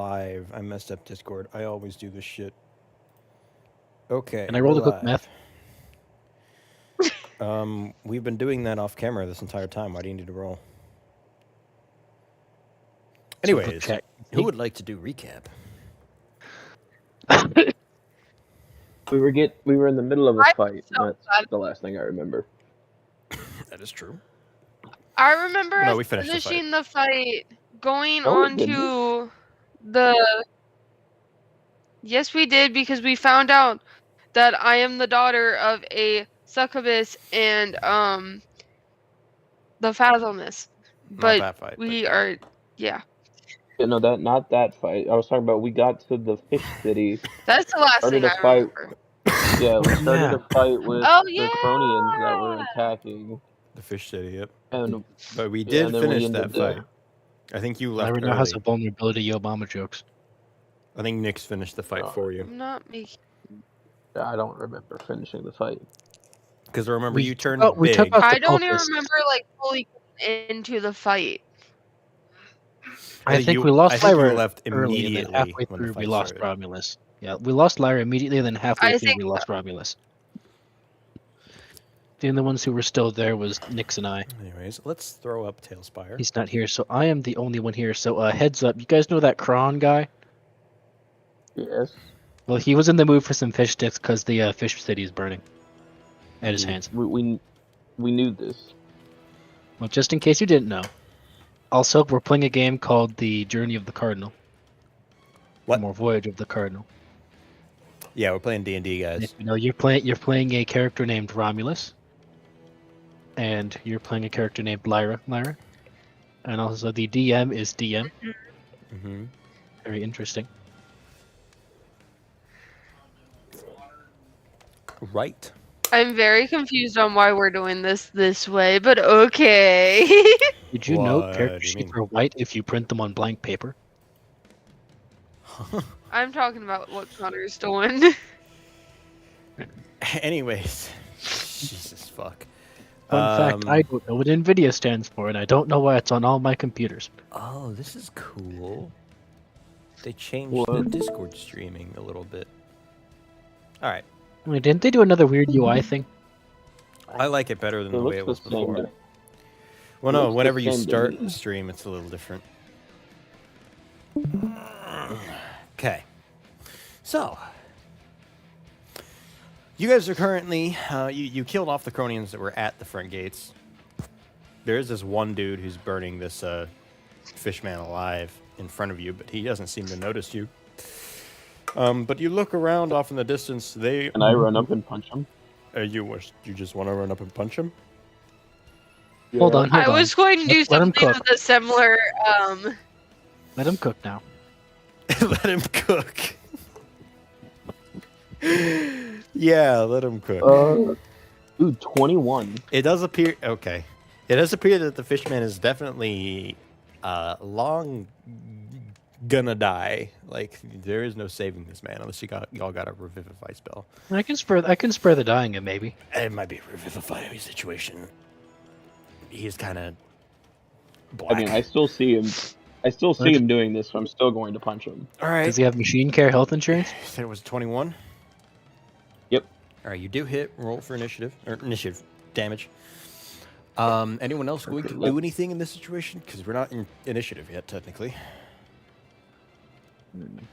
live. I messed up Discord. I always do this shit. Okay, And I we're rolled a quick live. math. We've been doing that off camera this entire time. Why do you need to roll? So quick Anyways, check. who would like to do recap? We were in the middle of a fight. so And that's the last thing I remember. That is true. I remember No, us we finished the fight. finishing the fight, going No, we on to the. Yes, we did, because we found out that I am the daughter of a succubus and the Fathomist. Not But that fight. we are, yeah. Yeah, no, not that fight. I was talking about we got to the fish city. That's the last Started thing a I fight. remember. Yeah, we started a fight with Oh, the yeah! Cronians that were attacking. The fish city, yep. And But we yeah, did and then we finish ended that the- fight. I think you left Lyra early. now has a vulnerability to Obama jokes. I think Nick's finished the fight for you. I'm not making. I don't remember finishing the fight. Because remember, you turned we big. took out I the don't even cultists. remember like fully getting into the fight. I think you- we lost I think you Lyra left early, and then immediately halfway when the through we fight lost started. Romulus. Yeah, we lost Lyra immediately, and then halfway I through think we lost Romulus. The only ones who were still there was Nyx and I. Anyways, let's throw up Tailspire. He's not here, so I am the only one here. So heads up, you guys know that Kron guy? Yes. Well, he was in the mood for some fish sticks because the fish city is burning at his hands. We knew this. Well, just in case you didn't know. Also, we're playing a game called The Journey of the Cardinal. What? Or Voyage of the Cardinal. Yeah, we're playing D&D, And guys. if you know, you're playing a character named Romulus, and you're playing a character named Lyra, and also the DM is DM. Mm-hmm. Very interesting. Right. I'm very confused on why we're doing this way, but okay. Did you know What character do you sheets mean? are white if you print them on blank paper? I'm talking about what Connor's doing. Anyways. Jesus fuck. Fun fact, I don't know what NVIDIA stands for, and I don't know why it's on all my computers. Oh, this is cool. They changed What? the Discord streaming a little bit. Alright. I mean, didn't they do another weird UI thing? I like it better than It the way it was looks the same before. to- Well, it no, looks the whenever you same to start me. the stream, it's a little different. Okay. So, you guys are currently, you killed off the Cronians that were at the front gates. There is this one dude who's burning this fishman alive in front of you, but he doesn't seem to notice you. But you look around off in the distance, they... And I run up and punch him. You just want to run up and punch him? Hold on, hold I on. was going to do Let him something cook. with a similar. Let him cook now. Let him cook. Yeah, let him cook. Dude, 21. It does appear okay. It does appear that the fishman is definitely long gonna die. Like there is no saving this man unless y'all got a revivify spell. I can spare the dying him, maybe. It might be a revivify situation. He's kind of black. I mean, I still see him. I still see him doing this, so I'm still going to punch him. All right. Does he have machine care health insurance? You said it was 21. Yep. All right, you do hit. Roll for initiative damage. Anyone else going to do anything in this situation? Because we're not in initiative yet, technically.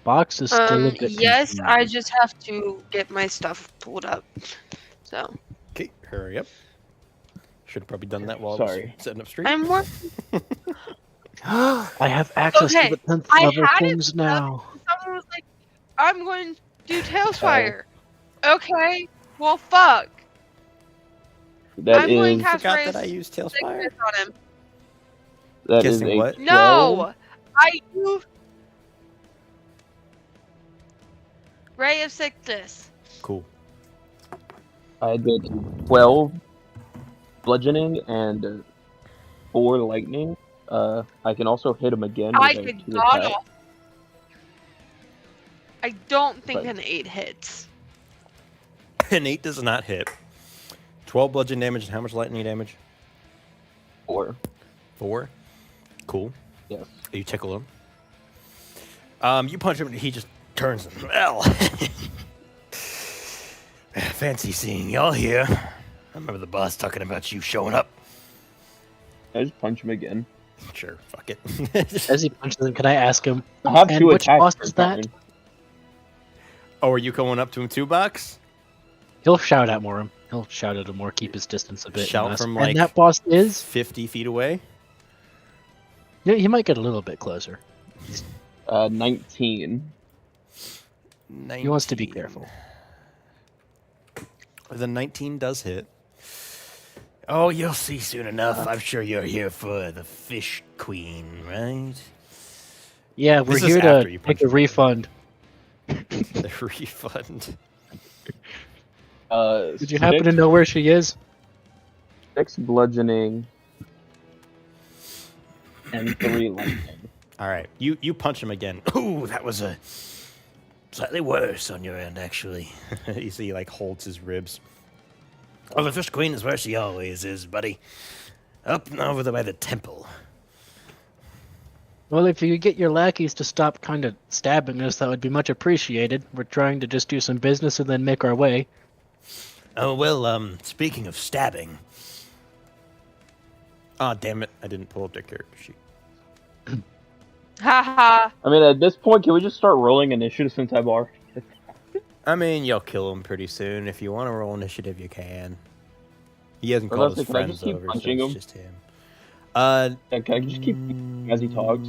Box is still a bit Yes, confusing. I just have to get my stuff pulled up. So Okay, hurry up. Should have probably done that while I Sorry. was setting up stream. I'm working. I have access Okay, to the 10th I level had it things now. Someone was like, "I'm going to do Tailspire." Okay, well, fuck. That I'm going is cast Forgot Raise that I used Sickness Tailspire. on him. that is Guessing a what? 12. No, I do Ray of Sickness. Cool. I did 12 bludgeoning and 4 lightning. I can also hit him again. I with a did 2 not. attack. I don't think But- an 8 hits. An 8 does not hit. 12 bludgeon damage and how much lightning damage? 4. 4. Cool. Yes. You tickle him. You punch him and he just turns and, well, fancy seeing y'all here. I remember the boss talking about you showing up. I just punch him again. Sure, fuck it. As he punches him, can I ask him? I have And two which attacks. boss per is that? turn. Oh, are you going up to him too, Box? He'll shout at more him. He'll shout at him or keep his distance a bit. Shout and ask, from, and like, that boss is? 50 feet away? Yeah, he might get a little bit closer. 19. He wants to be careful. The 19 does hit. Oh, you'll see soon enough. I'm sure you're here for the Fish Queen, right? Yeah, we're This is here after to you take punch a him. refund. The refund. Did you happen to know where she is? 6 bludgeoning and 3 lightning. All right, you punch him again. Ooh, that was a slightly worse on your end, actually. You see, he like holds his ribs. Oh, the Fish Queen is where she always is, buddy. Up and over there by the temple. Well, if you could get your lackeys to stop kind of stabbing us, that would be much appreciated. We're trying to just do some business and then make our way. Oh, well, speaking of stabbing. Ah, damn it, I didn't pull up their character sheet. Haha. I mean, at this point, can we just start rolling initiative since I've already... I mean, you'll kill him pretty soon. If you want to roll initiative, you can. He hasn't Or called let's his see, can I friends just keep over, so punching it's him? just him. Yeah, can I just keep as he talks?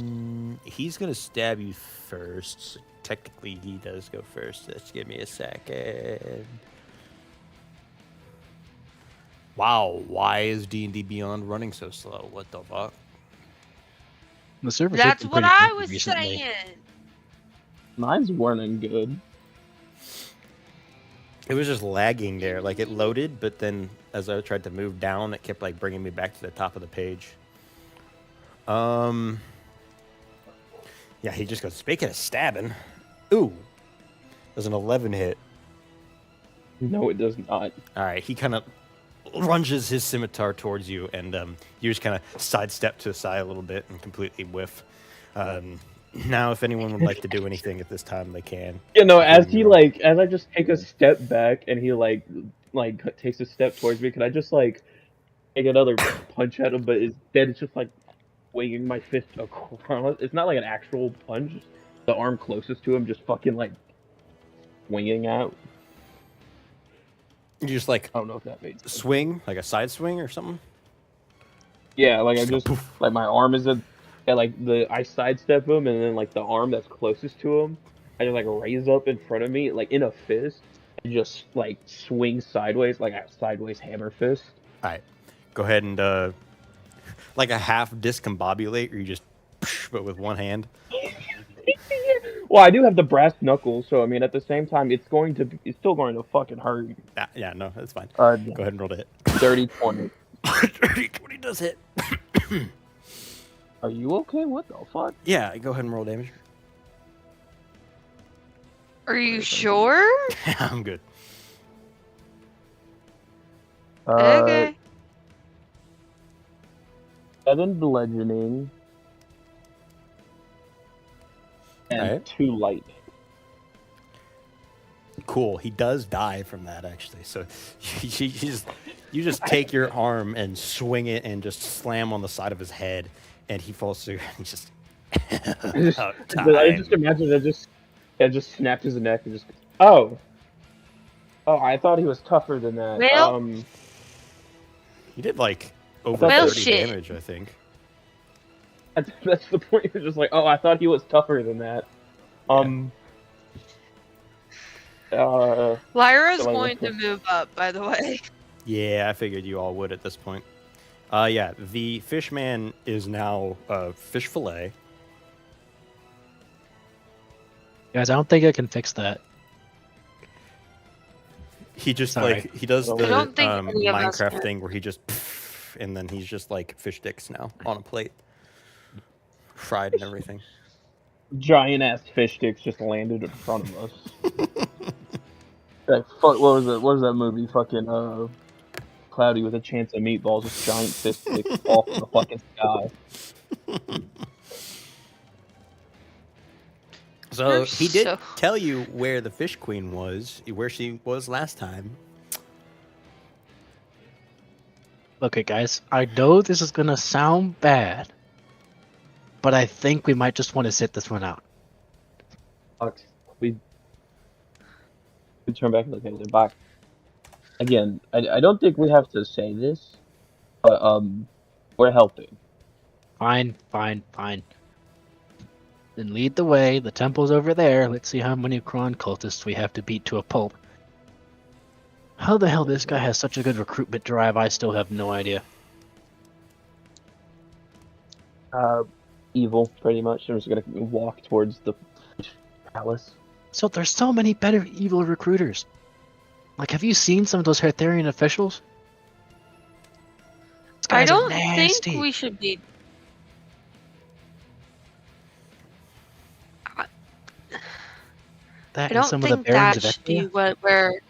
He's gonna stab you first. So technically, he does go first. Just give me a second. Wow, why is D&D Beyond running so slow? What the fuck? The servers That's have what been I pretty was busy recently. saying. Mine's running good. It was just lagging there. Like, it loaded, but then as I tried to move down, it kept, like, bringing me back to the top of the page. Yeah, he just goes, speaking of stabbing. Ooh. There's an 11 hit. No, it does not. All right, he kind of lunges his scimitar towards you, and you just kind of sidestep to the side a little bit and completely whiff. Now, if anyone would like to do anything at this time, they can. You know, as he as I just take a step back and he like takes a step towards me, can I just like take another punch at him? But instead, it's just like swinging my fist across. It's not like an actual punch. The arm closest to him just fucking like swinging out. You just like I don't know if that made sense. swing, like a side swing or something. Yeah, like I Just go just poof. like my arm is I sidestep him, and then like the arm that's closest to him, I just like raise up in front of me, like in a fist, and just like swing sideways, like a sideways hammer fist. All right, go ahead and like a half discombobulate, or you just, but with one hand. Well, I do have the brass knuckles, so I mean, at the same time, it's still going to fucking hurt. Yeah, no, that's fine. Go Go ahead and roll to hit. Dirty 20. 20 does hit. Are you okay? What the fuck? Yeah, go ahead and roll damage. Are you sure? I'm good. Okay. 7 bludgeoning. And Alright. 2 lightning. Cool. He does die from that, actually. So you just take your arm and swing it and just slam on the side of his head, and he falls through. And he's just. About I time. just imagine that just snapped his neck and just. Oh, I thought he was tougher than that. Well- He did like over Well, 30 shit. damage, I think. That's the point. You're just like, oh, I thought he was tougher than that. Lyra's So I going to went move up, by the way. Yeah, I figured you all would at this point. Yeah, the fishman is now fish fillet. Guys, I don't think I can fix that. He just Sorry. like he does I the don't think any of us Minecraft can. thing where he just and then he's just like fish sticks now on a plate, fried and everything. giant ass fish sticks just landed in front of us. That fuck. What was it? What was that movie? Fucking Cloudy with a Chance of Meatballs. Just giant fish sticks fall from the fucking sky. So he did So- tell you where the Fish Queen was, where she was last time. Okay, guys, I know this is gonna sound bad, but I think we might just want to sit this one out. Box. We turn back and look at the box. Again, I don't think we have to say this, but we're helping. Fine, fine, fine. Then lead the way. The temple's over there. Let's see how many Kron cultists we have to beat to a pulp. How the hell this guy has such a good recruitment drive, I still have no idea. Evil, pretty much. I'm just gonna walk towards the palace. So there's so many better evil recruiters. Like, have you seen some of those Hertharian officials? These I guys are don't nasty. think we should be. That I and don't some of the think barons that of should be Ethnia, what we're.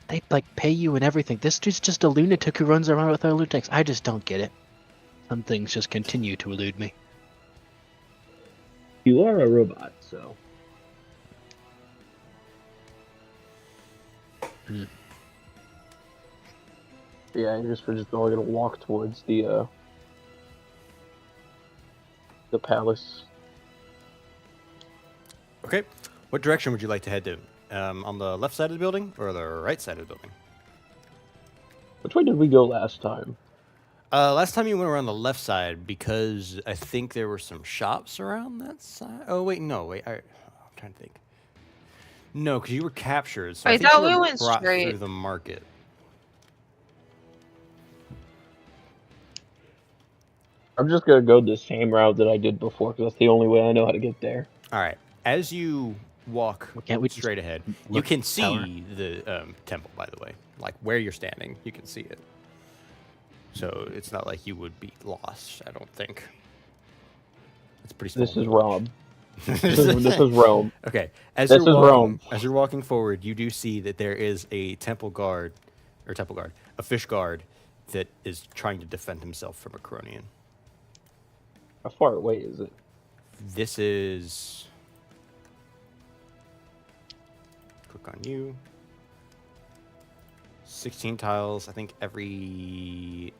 they like pay you and everything. This dude's just a lunatic who runs around with our lunatics. I just don't get it. Some things just continue to elude me. You are a robot, so. Hmm. Yeah, we're just all gonna walk towards the palace. Okay. What direction would you like to head to? On the left side of the building or the right side of the building? Which way did we go last time? Last time you went around the left side because I think there were some shops around that side. Oh wait, no, wait. I'm trying to think. No, because you were captured. So I I think thought you we were went brought straight. through the market. I'm just gonna go the same route that I did before because that's the only way I know how to get there. All right. As you walk Can't we just straight ahead, you look can at the tower? see the temple. By the way, like where you're standing, you can see it. So it's not like you would be lost. I don't think. It's pretty small. This is Rome. This is Rome. Okay. As This you're is walking, Rome. as you're walking forward, you do see that there is a a fish guard that is trying to defend himself from a Cronian. How far away is it? This is. Click on you. 16 tiles. I think every.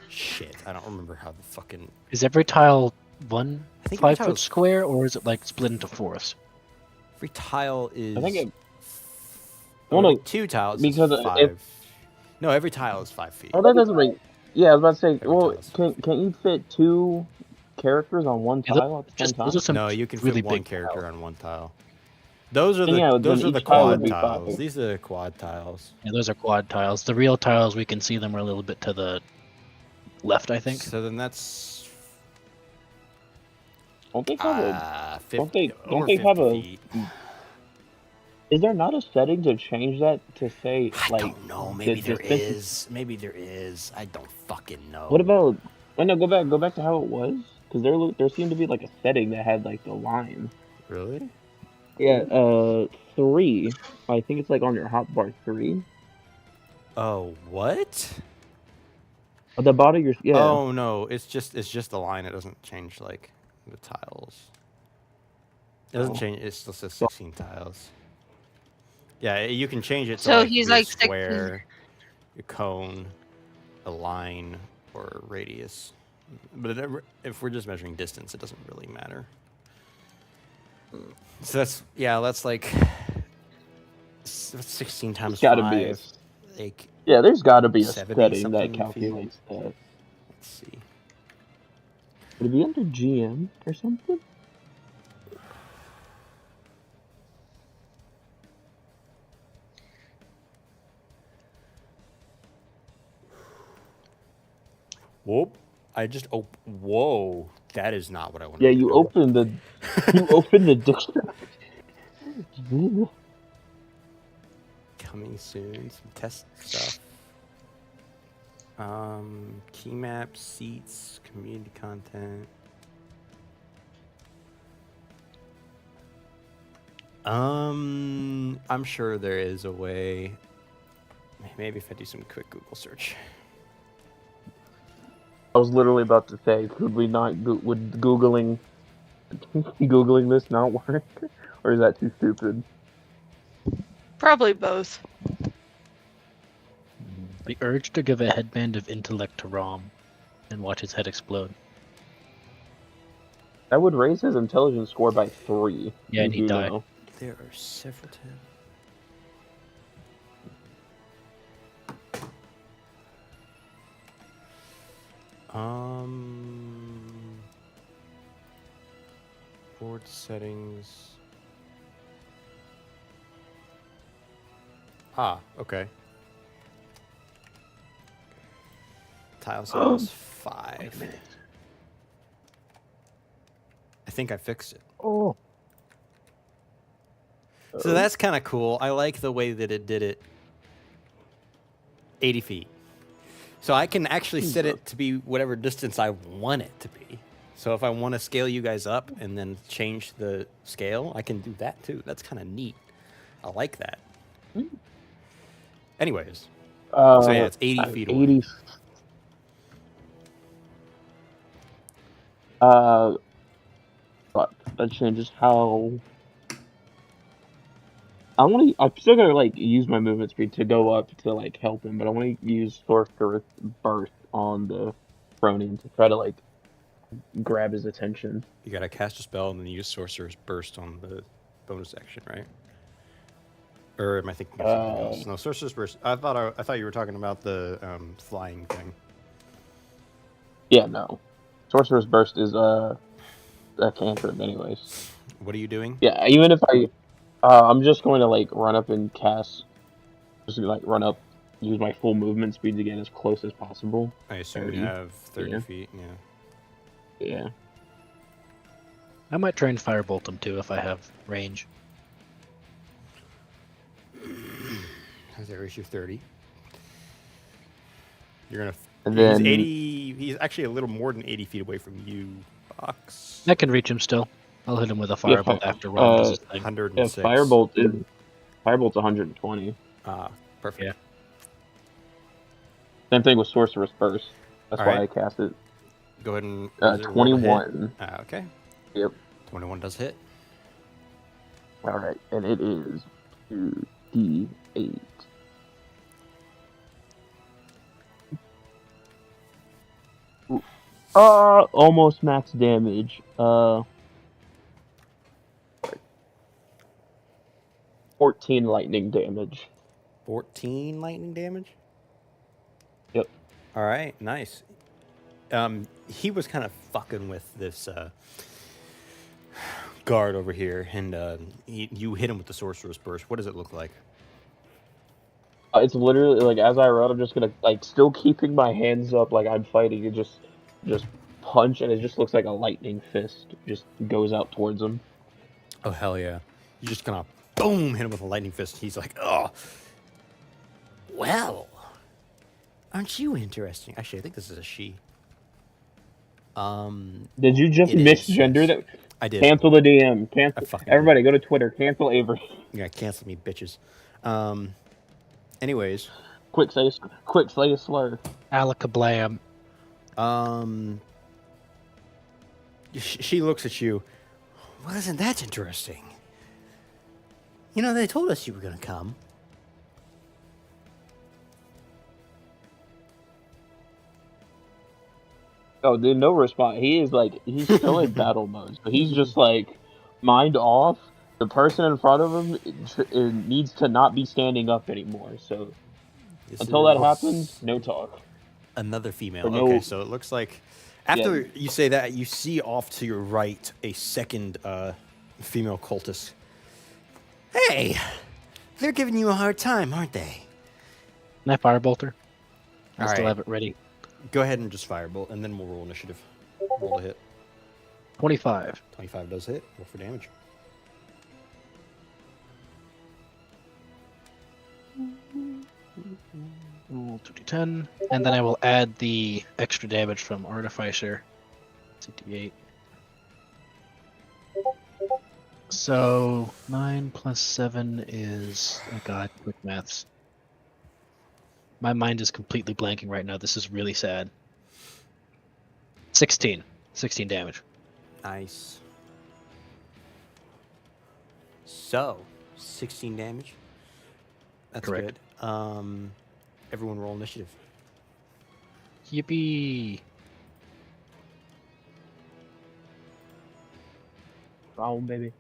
Shit, I don't remember how the fucking. Is every tile one I think every 5 tile foot is- square, or is it like split into fours? Every tile is. I think it. Oh, Well, wait, no, 2 tiles because is if- 5. No, every tile is 5 feet. Oh, that doesn't make. Yeah, I was about to say. Every Well, tile's- can't you fit 2 characters on one Yeah, tile at the same just time? those are some No, you can really fit one big character tiles. on one tile. Those are the Yeah, those then are the each tile would quad be tiles. 5. These are the quad tiles. Yeah, those are quad tiles. The real tiles, we can see them are a little bit to the left, I think. So then that's Don't they have a? 50, don't they over have 50 a- feet. Is there not a setting to change that to say I like? don't know. Maybe the there distance- is. Maybe there is. I don't fucking know. What about? Oh no, go back to how it was. Because there seemed to be like a setting that had like the line. Really? Yeah, 3. I think it's like on your hotbar 3. Oh, what? At the bottom of your Oh no, it's just the line. It doesn't change like the tiles. It doesn't Oh. change. It still says 16 tiles. Yeah, you can change it to So like he's be a like 16. square, a cone, a line, or a radius. But if we're just measuring distance, it doesn't really matter. So that's like 16 times There's gotta 5. be a Like, yeah. There's got to be a 70 setting something that feet. calculates that. let's see. Would it be under GM or something? Whoop! I just whoa! That is not what I wanted. Yeah, to you do. open the dictionary. Coming soon. Some test stuff. Key maps, seats, community content. I'm sure there is a way. Maybe if I do some quick Google search. I was literally about to say, could we not? Would googling this not work, or is that too stupid? Probably both. The urge to give a headband of intellect to Rom and watch his head explode. That would raise his intelligence score by 3. Yeah, and You he'd do die. know. There are several tabs. Board settings. Ah, okay. Tile size 5. I think I fixed it. Oh. So that's kind of cool. I like the way that it did it. 80 feet. So I can actually set it to be whatever distance I want it to be. So if I want to scale you guys up and then change the scale, I can do that too. That's kind of neat. I like that. Anyways. So yeah, it's 80 feet away. 80. Fuck. That changes how. I'm still gonna like use my movement speed to go up to like help him, but I want to use Sorcerer's Burst on the Cronian to try to like grab his attention. You gotta cast a spell and then use Sorcerer's Burst on the bonus action, right? Or am I thinking of something else? No, Sorcerer's Burst. I thought you were talking about the flying thing. Yeah, no. Sorcerer's Burst is a cantrip, anyways. What are you doing? Yeah, even if I'm just going to like run up and cast. Just like run up, use my full movement speed to get as close as possible. I assume 30. you have 30 Yeah. feet. Yeah. Yeah. I might try and firebolt him too if I have range. There's your 30. You're gonna. And He's then 80. He's actually a little more than 80 feet away from you, Box. I can reach him still. I'll hit him with a firebolt after Ron does his thing. 106. Firebolt's 120. Ah, perfect. Yeah. Same thing with Sorcerer's Burst. That's All why right. I cast it. Go ahead and. is it roll to hit? 21. Okay. Yep. 21 does hit. All right, and it is 2d8. Almost max damage. 14 lightning damage. 14 lightning damage. Yep. All right. Nice. He was kind of fucking with this guard over here, and you hit him with the Sorcerer's Burst. What does it look like? It's literally like as I run, I'm just gonna like still keeping my hands up like I'm fighting. It just punch, and it just looks like a lightning fist just goes out towards him. Oh hell yeah! You're just gonna boom hit him with a lightning fist. He's like, oh, well, aren't you interesting? Actually, I think this is a she. Did you just It is, misgender yes. that? I did. Cancel the DM. Cancel. I fucking Everybody, go to Twitter. Cancel Avery. Yeah, cancel me, bitches. Anyways, Quick say a slur. Alakablam. She looks at you. Well, isn't that interesting? You know, they told us you were gonna come. Oh, dude, no response. He is like, he's still in battle mode. So he's just like, mind off. The person in front of him it needs to not be standing up anymore. So until that happens, no talk. Another female. Or no- Okay, so it looks like after you say that, you see off to your right a second female cultist. Hey, they're giving you a hard time, aren't they? Can I firebolt her? I All still right. have it ready. Go ahead and just firebolt, and then we'll roll initiative. Roll to hit. 25. 25 does hit. Roll for damage. Roll 2d10. And then I will add the extra damage from Artificer. It's a d8. So 9 plus 7 is. Oh god, quick maths. My mind is completely blanking right now. This is really sad. 16. 16 damage. Nice. So, 16 damage. That's Correct. good. Everyone roll initiative. Yippee! Round, baby.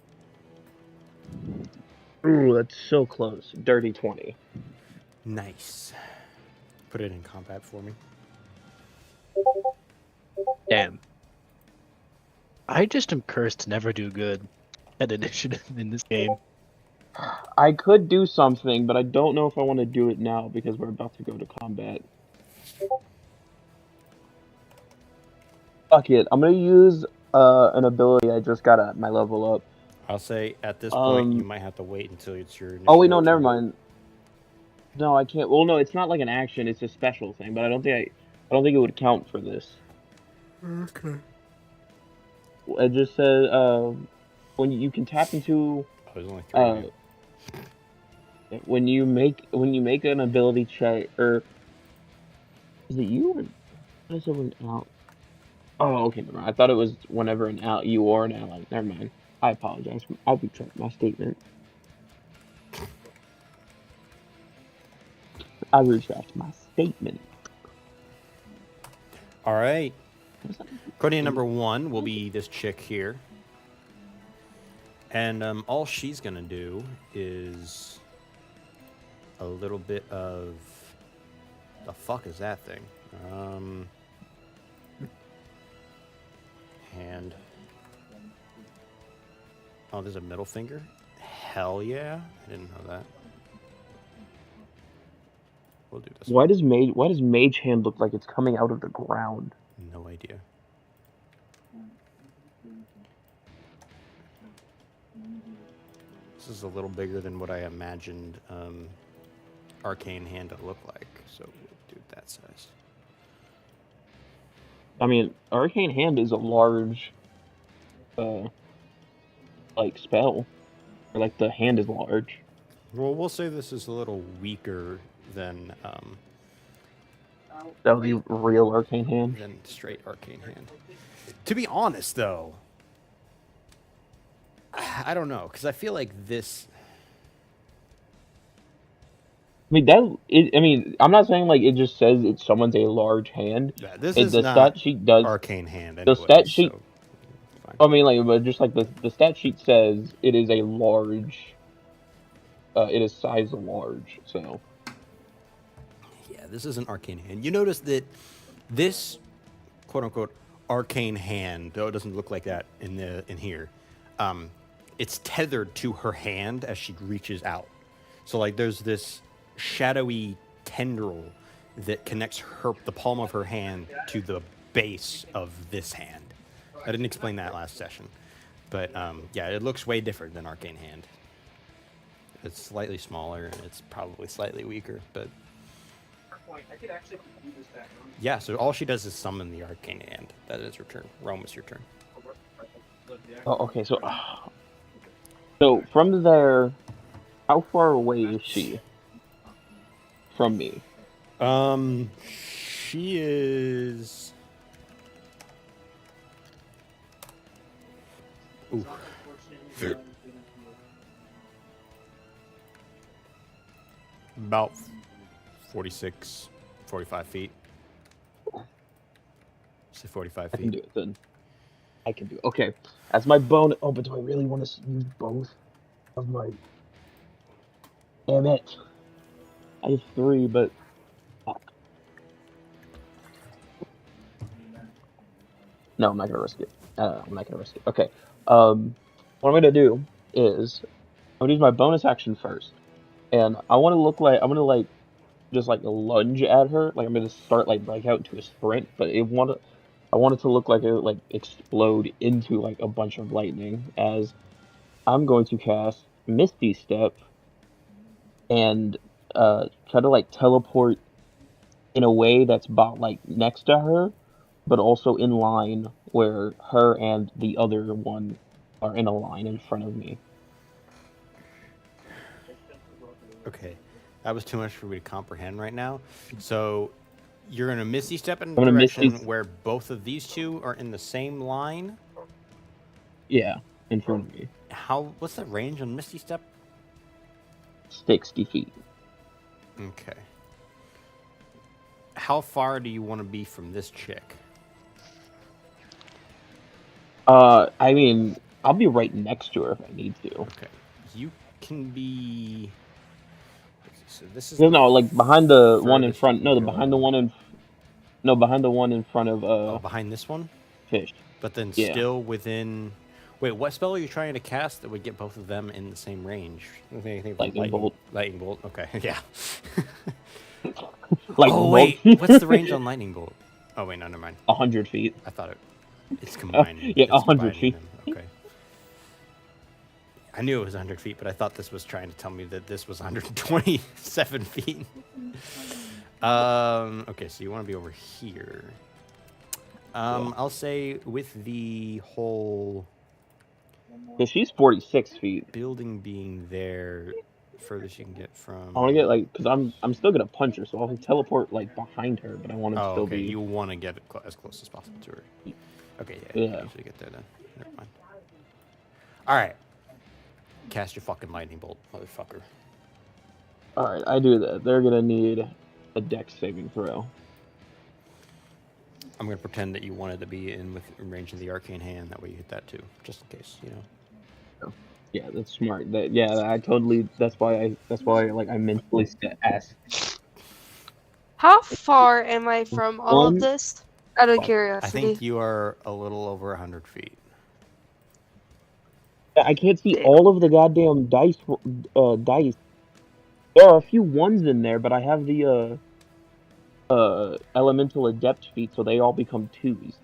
Ooh, that's so close. Dirty 20. Nice. Put it in combat for me. Damn. I just am cursed to never do good at initiative in this game. I could do something, but I don't know if I want to do it now because we're about to go to combat. Fuck it. I'm gonna use an ability I just got at my level up. I'll say at this point you might have to wait until it's your initiative. Oh wait, no, never turn. mind. No, I can't. Well, no, it's not like an action. It's a special thing, but I don't think it would count for this. Okay. It just says when you can tap into Oh, there's only 3 of you. when you make an ability check, or is it you? Or is it an out? Oh, okay, never mind. I thought it was whenever an out you or an ally. Never mind. I apologize. I'll retract my statement. I retract my statement. All right. Cardinal number 1 will be this chick here. And all she's going to do is a little bit of... The fuck is that thing? Hand. Oh, there's a middle finger? Hell yeah. I didn't know that. We'll do this. Why does mage hand look like it's coming out of the ground? No idea. This is a little bigger than what I imagined arcane hand to look like, so we'll do that size. I mean, arcane hand is a large, like spell, or like the hand is large. Well, we'll say this is a little weaker than That would be real arcane hand. straight arcane hand. To be honest, though, I don't know, because I feel like this. I mean, I'm not saying like it just says it's someone's a large hand. Yeah, this the is not stat sheet does. arcane hand. The Anyway, stat sheet. so fine. I mean, like, but just like the stat sheet says, it is a large. It is size large. So. Yeah, this is an arcane hand. You notice that this quote unquote arcane hand, though it doesn't look like that in here, it's tethered to her hand as she reaches out. So like there's this shadowy tendril that connects the palm of her hand to the base of this hand. I didn't explain that last session, but yeah, it looks way different than arcane hand. It's slightly smaller and it's probably slightly weaker, but yeah. So all she does is summon the arcane hand. That is her turn. Rome, it's your turn. Oh, okay. So from there, how far away is she from me? She is. Ooh. About 46, 45 feet. Say 45 I can feet. do it then. I can do it. Okay. As my bonus. Oh, but do I really want to use both of my. Damn it. I have 3, but. Fuck. No, I'm not gonna risk it. Okay. What I'm gonna do is I'm gonna use my bonus action first, and I want to look like I'm gonna like just like lunge at her. Like I'm gonna start like break out into a sprint, but I want it to look like it would like explode into like a bunch of lightning as I'm going to cast Misty Step and try to like teleport in a way that's about like next to her, but also in line where her and the other one are in a line in front of me. Okay, that was too much for me to comprehend right now. So You're gonna misty step in I'm the gonna direction misty- where both of these two are in the same line. Yeah, in front of me. What's the range on misty step? 60 feet. Okay. How far do you want to be from this chick? I mean, I'll be right next to her if I need to. Okay. You can be. So this is. No, like behind the one in furthest you front. can No, go. behind the one in. No, behind the one in front of Oh, behind this one? fish. But then Yeah. still within. Wait, what spell are you trying to cast that would get both of them in the same range? Anything about Lightning bolt. Lightning bolt. Okay, yeah. Like oh wait, what's the range on lightning bolt? Oh wait, no, never mind. 100 feet. I thought it's combining. Yeah, it's 100 combining feet. them. Okay. I knew it was 100 feet, but I thought this was trying to tell me that this was 127 feet. Okay, so you want to be over here. I'll say with the whole Yeah, she's 46 feet. building being there, furthest you can get from. I want to get like, cause I'm still gonna punch her, so I'll teleport like behind her, but I want to Oh, still okay. be. You want to get as close as possible to her. Okay, yeah. Yeah. You usually get there then. Never mind. All right. Cast your fucking lightning bolt, motherfucker. All right, I do that. They're gonna need a dex saving throw. I'm gonna pretend that you wanted to be in range of the arcane hand. That way you hit that too, just in case, you know. Yeah, that's smart. I totally. That's why like I mentally asked. How far am I from all of One- this? Out of I curiosity. think you are a little over 100 feet. I can't see all of the goddamn dice. Dice. There are a few ones in there, but I have the elemental adept feat, so they all become twos.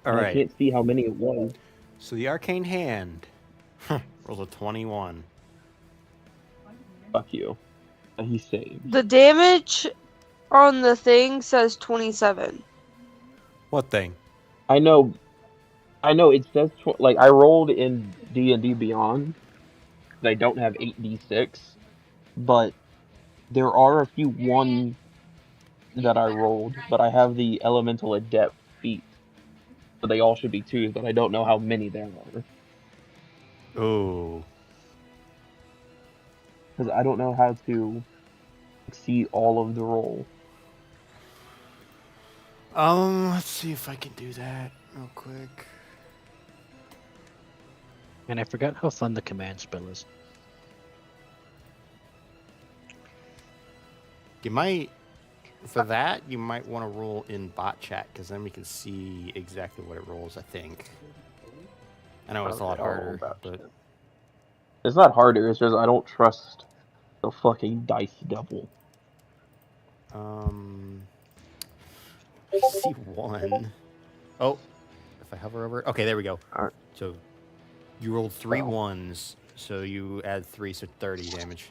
All And I right. can't see how many it was. So the arcane hand rolls a 21. Fuck you. He saved. The damage on the thing says 27. What thing? I know. It says like I rolled in D&D Beyond. I don't have 8d6, but there are a few ones that I rolled, but I have the elemental adept feat, so they all should be twos. But I don't know how many there are Oh. because I don't know how to see all of the roll. Let's see if I can do that real quick. And I forgot how fun the command spell is. You might, for that, you might want to roll in bot chat because then we can see exactly what it rolls. I think. I know it's a lot Okay, I'll roll harder, bot but chat. It's not harder. It's just I don't trust the fucking dice devil. I see one. Oh, if I hover over it. Okay, there we go. All right. So you rolled 3 Wow. ones, so you add 3, so 30 damage.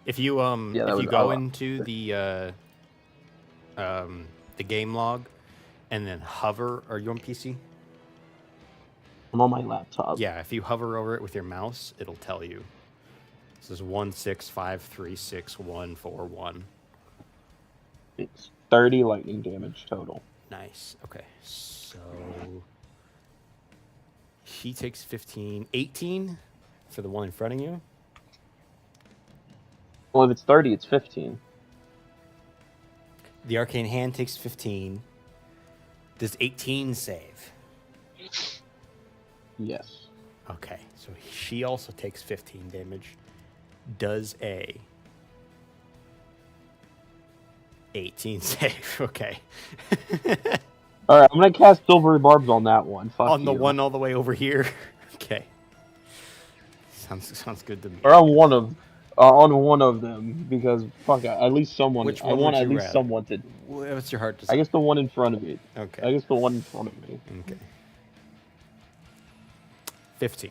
If you Yeah, that if was you go a lot. into the game log and then hover, are you on PC? I'm on my laptop. Yeah, if you hover over it with your mouse, it'll tell you. This is 165361141. It's 30 lightning damage total. Nice. Okay, so he takes 15, 18 for the one in front of you. Well, if it's 30, it's 15. The arcane hand takes 15. Does 18 save? Yes. Okay, so she also takes 15 damage. Does a 18 save? Okay. All right, I'm gonna cast silvery barbs on that one. Fuck On the you. one all the way over here. Okay. Sounds good to me. Or on one of them because fuck, at least someone. Which I one want would at you least rather? someone to. What's your heart I desire? guess the one in front of me. I Okay. guess the one in front of me. Okay. 15.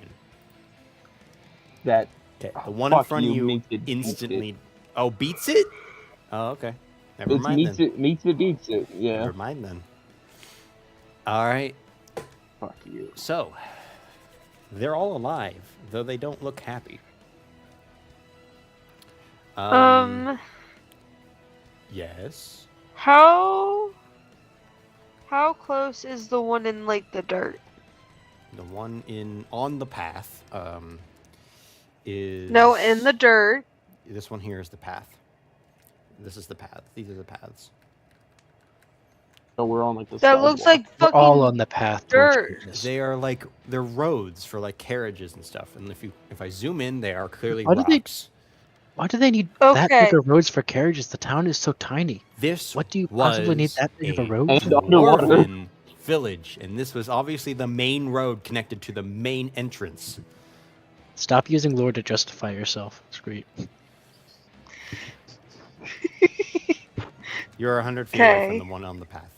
That. Okay. Oh, The one in fuck front of you, you makes it beats instantly. Oh, beats it? Oh, okay. Never It's mind meets then. it, meets it, beats it. Yeah. Never mind then. All right. Fuck you. So, they're all alive, though they don't look happy. Yes. How close is the one in like the dirt? The one on the path is No, in the dirt. This one here is the path. This is the path. These are the paths. So we're on like the That looks sidewalk. like We're fucking all on the path towards dirt. Christmas. They're roads for like carriages and stuff. And if I zoom in, they are clearly Why do they- rocks. Why do they need that Okay. big of roads for carriages? The town is so tiny. This What do you was possibly need that big of a road And for? underwater. dwarven village, and this was obviously the main road connected to the main entrance. Stop using lore to justify yourself. It's great. You're 100 feet away from Okay. the one on the path.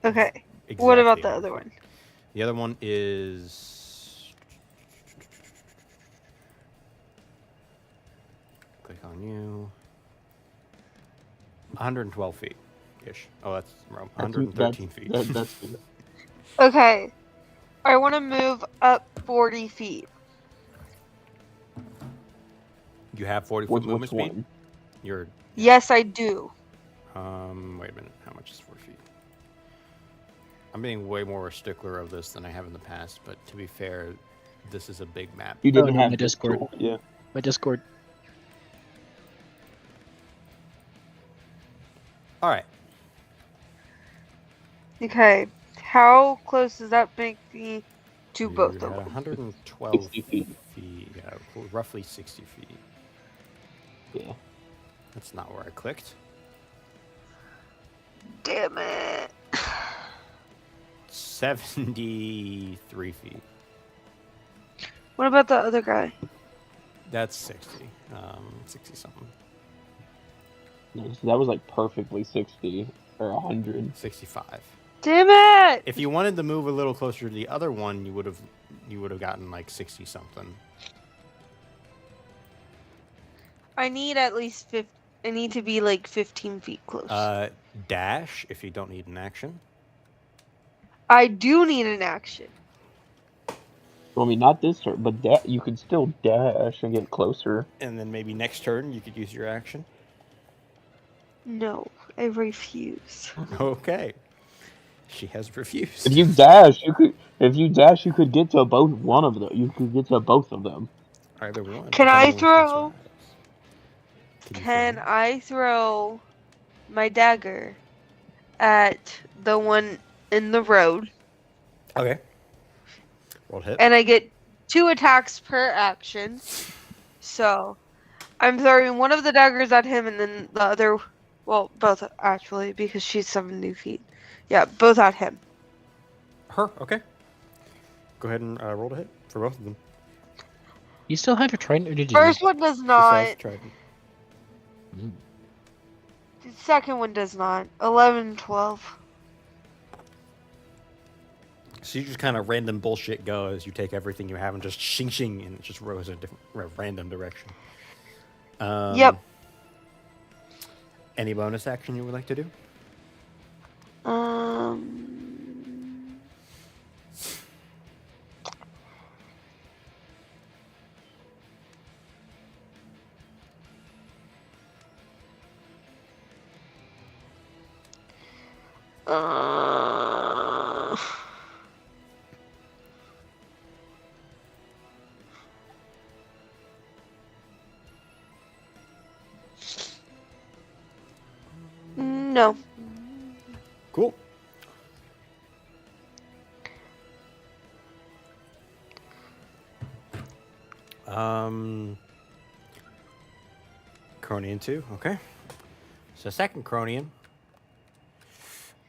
Okay. What about Exactly the 100 other feet. one? The other one is. Click on you. 112 feet ish. Oh, that's wrong. 113 feet. That's Okay. I want to move up 40 feet. You have 40 foot which movement speed? one? You're. Yes, I do. Wait a minute. How much is 4 feet? I'm being way more a stickler of this than I have in the past, but to be fair, this is a big map. You didn't no, have my this Discord. tool, Yeah. My Discord. All right. Okay. How close does that make me to both You're of at them? 112 60 feet. Yeah, roughly 60 feet. Yeah. That's not where I clicked. Damn it. 73 feet. What about the other guy? That's 60. 60 something. No, so that was like perfectly 60 or 100. 65. Damn it! If you wanted to move a little closer to the other one, you would have gotten like 60 something. I need at least 50. I need to be like 15 feet close. Dash if you don't need an action. I do need an action. Well, I mean, not this turn, but you could still dash and get closer. And then maybe next turn you could use your action. No, I refuse. Okay. She has refused. If you dash, you could get to both one of them. You could get to both of them. Either one. Can depending I on which one throw- survives. Can you Can throw? I throw my dagger at the one in the road? Okay. Roll hit. And I get 2 attacks per action. So I'm throwing one of the daggers at him and then the other, well, both actually, because she's 70 feet. Yeah, both at him. Her. Okay. Go ahead and roll to hit for both of them. You still have your trident, or did you? First one does She not. says trident. The second one does not. 11, 12. So you just kind of random bullshit go as you take everything you have and just shing shing and it just rows in a different random direction. Yep. Any bonus action you would like to do? No. Cool. Cronian 2, okay. So second Cronian.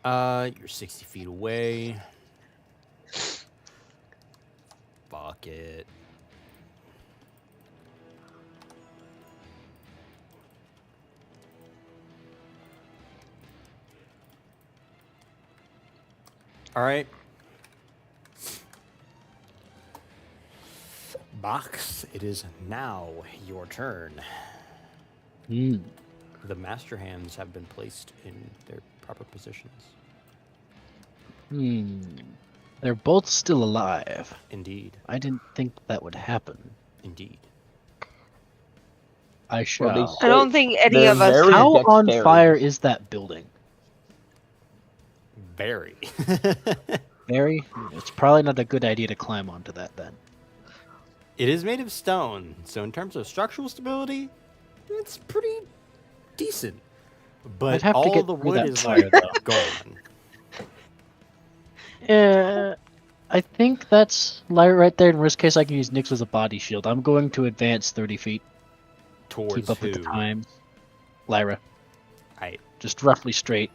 You're 60 feet away. Fuck it. All right. Box, it is now your turn. Hmm. The master hands have been placed in their proper positions. Hmm. They're both still alive. Indeed. I didn't think that would happen. Indeed. I Well, shall. I don't think any they're of us. very How on dexterous. fire is that building? Very. Mary, it's probably not a good idea to climb onto that then. It is made of stone, so in terms of structural stability, it's pretty decent. But have to all get the through wood that is fire, like though. gone. I think that's right there. In worst case, I can use Nyx as a body shield. I'm going to advance 30 feet. Towards Keep up who? with the times. Lyra. I Just roughly straight.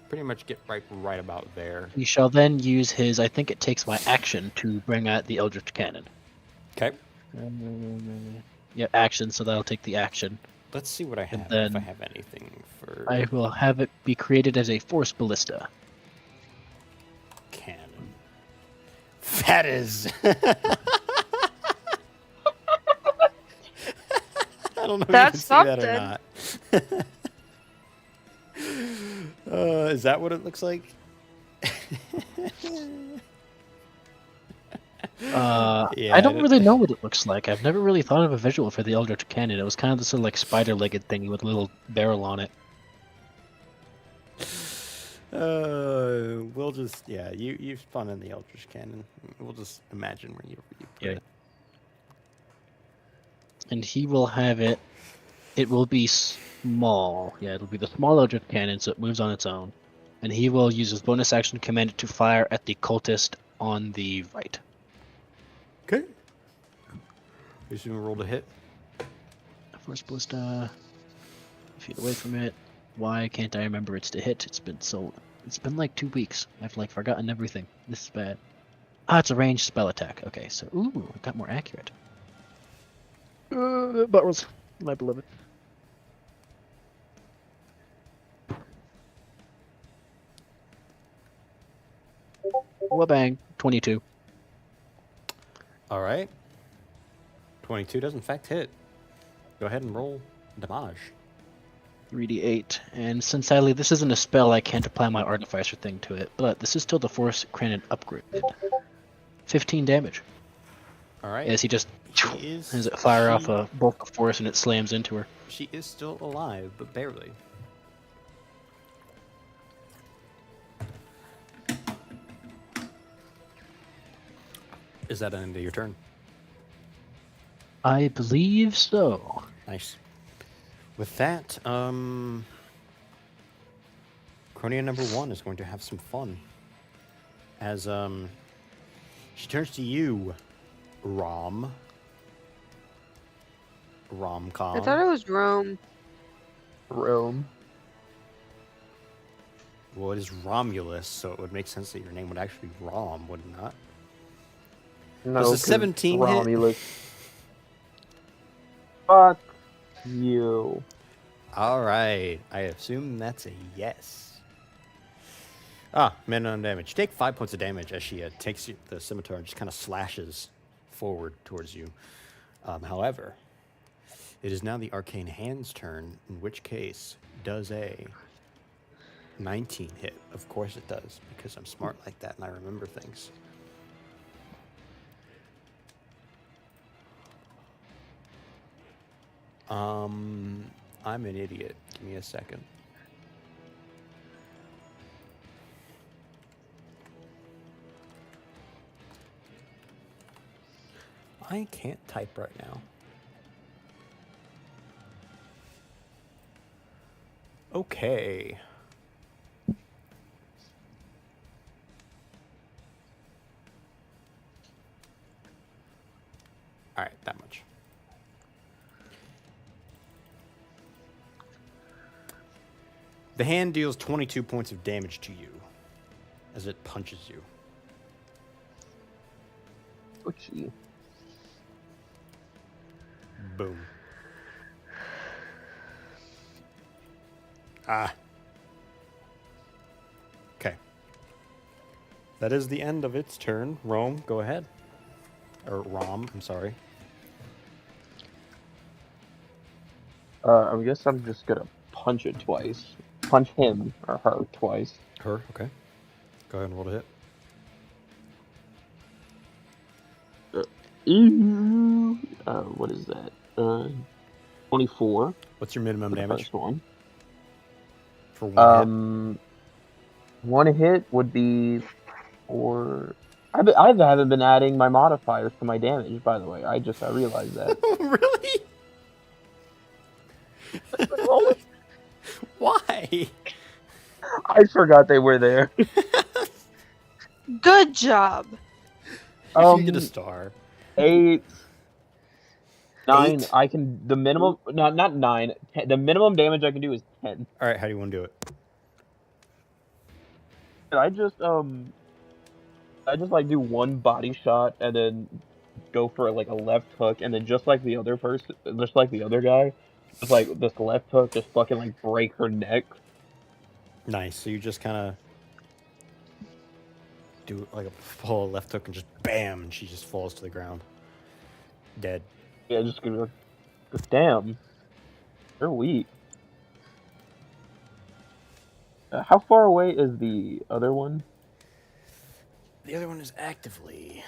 pretty much get right about there. He shall then use his, I think it takes my action to bring out the Eldritch Cannon. Okay. Yep, action, so that'll take the action. Let's see what I have, And if I then have anything for I will have it be created as a Force Ballista. cannon. That is. I don't know if That's you can see that or not. Is that what it looks like? I don't really know what it looks like. I've never really thought of a visual for the Eldritch Cannon. It was kind of this little, like, spider-legged thingy with a little barrel on it. We'll just you spawn in the Eldritch Cannon. We'll just imagine where you put it. And he will have it. It will be small. Yeah, it'll be the small Eldritch Cannon, so it moves on its own. And he will use his bonus action command it to fire at the cultist on the right. Okay. You should roll to hit. First ballista. Feet away from it. Why can't I remember it's to hit? It's been like 2 weeks. I've like forgotten everything. This is bad. Ah, it's a ranged spell attack. Okay, so it got more accurate. Butt rolls, my beloved. Wabang, 22. All right. 22 does in fact hit. Go ahead and roll damage. 3d8. And since sadly this isn't a spell, I can't apply my Artificer thing to it, but this is still the Force Cannon upgrade. 15 damage. All right. As he just She is, has it fire off a bolt of force and it slams into her. She is still alive, but barely. Is that an end of your turn? I believe so. Nice. With that, Cronia number 1 is going to have some fun. As she turns to you, Rom. Rom-com. I thought it was Rome. Rome. Well, it is Romulus, so it would make sense that your name would actually be Rom, would it not? No, Does a 'cause 17 hit? Romulus. Fuck you. All right. I assume that's a yes. Minimum damage. You take 5 points of damage as she takes the scimitar and just kind of slashes forward towards you. However, it is now the Arcane Hand's turn, in which case does a 19 hit. Of course it does, because I'm smart like that and I remember things. I'm an idiot. Give me a second. I can't type right now. Okay. All right, that much. The hand deals 22 points of damage to you as it punches you. Ouchie. Boom. Ah. Okay. That is the end of its turn. Rome, go ahead. Or Rom, I'm sorry. I guess I'm just gonna punch it twice. Punch him or her twice. Her, okay. Go ahead and roll to hit. Ew. What is that? 24. What's your minimum For the damage first one. for one hit? One hit would be 4. I haven't been adding my modifiers to my damage, by the way. I realized that. Really? Why? I forgot they were there. Good job. You should get a star. 8, 9. 8? I can the minimum not 9. 10, the minimum damage I can do is 10. All right, how do you want to do it? Can I just like do one body shot and then go for like a left hook and then just like the other guy, just like this left hook, just fucking like break her neck. Nice. So you just kind of do like a full left hook and just bam, and she just falls to the ground, dead. Yeah, just gonna. Damn, they're weak. How far away is the other one? The other one is actively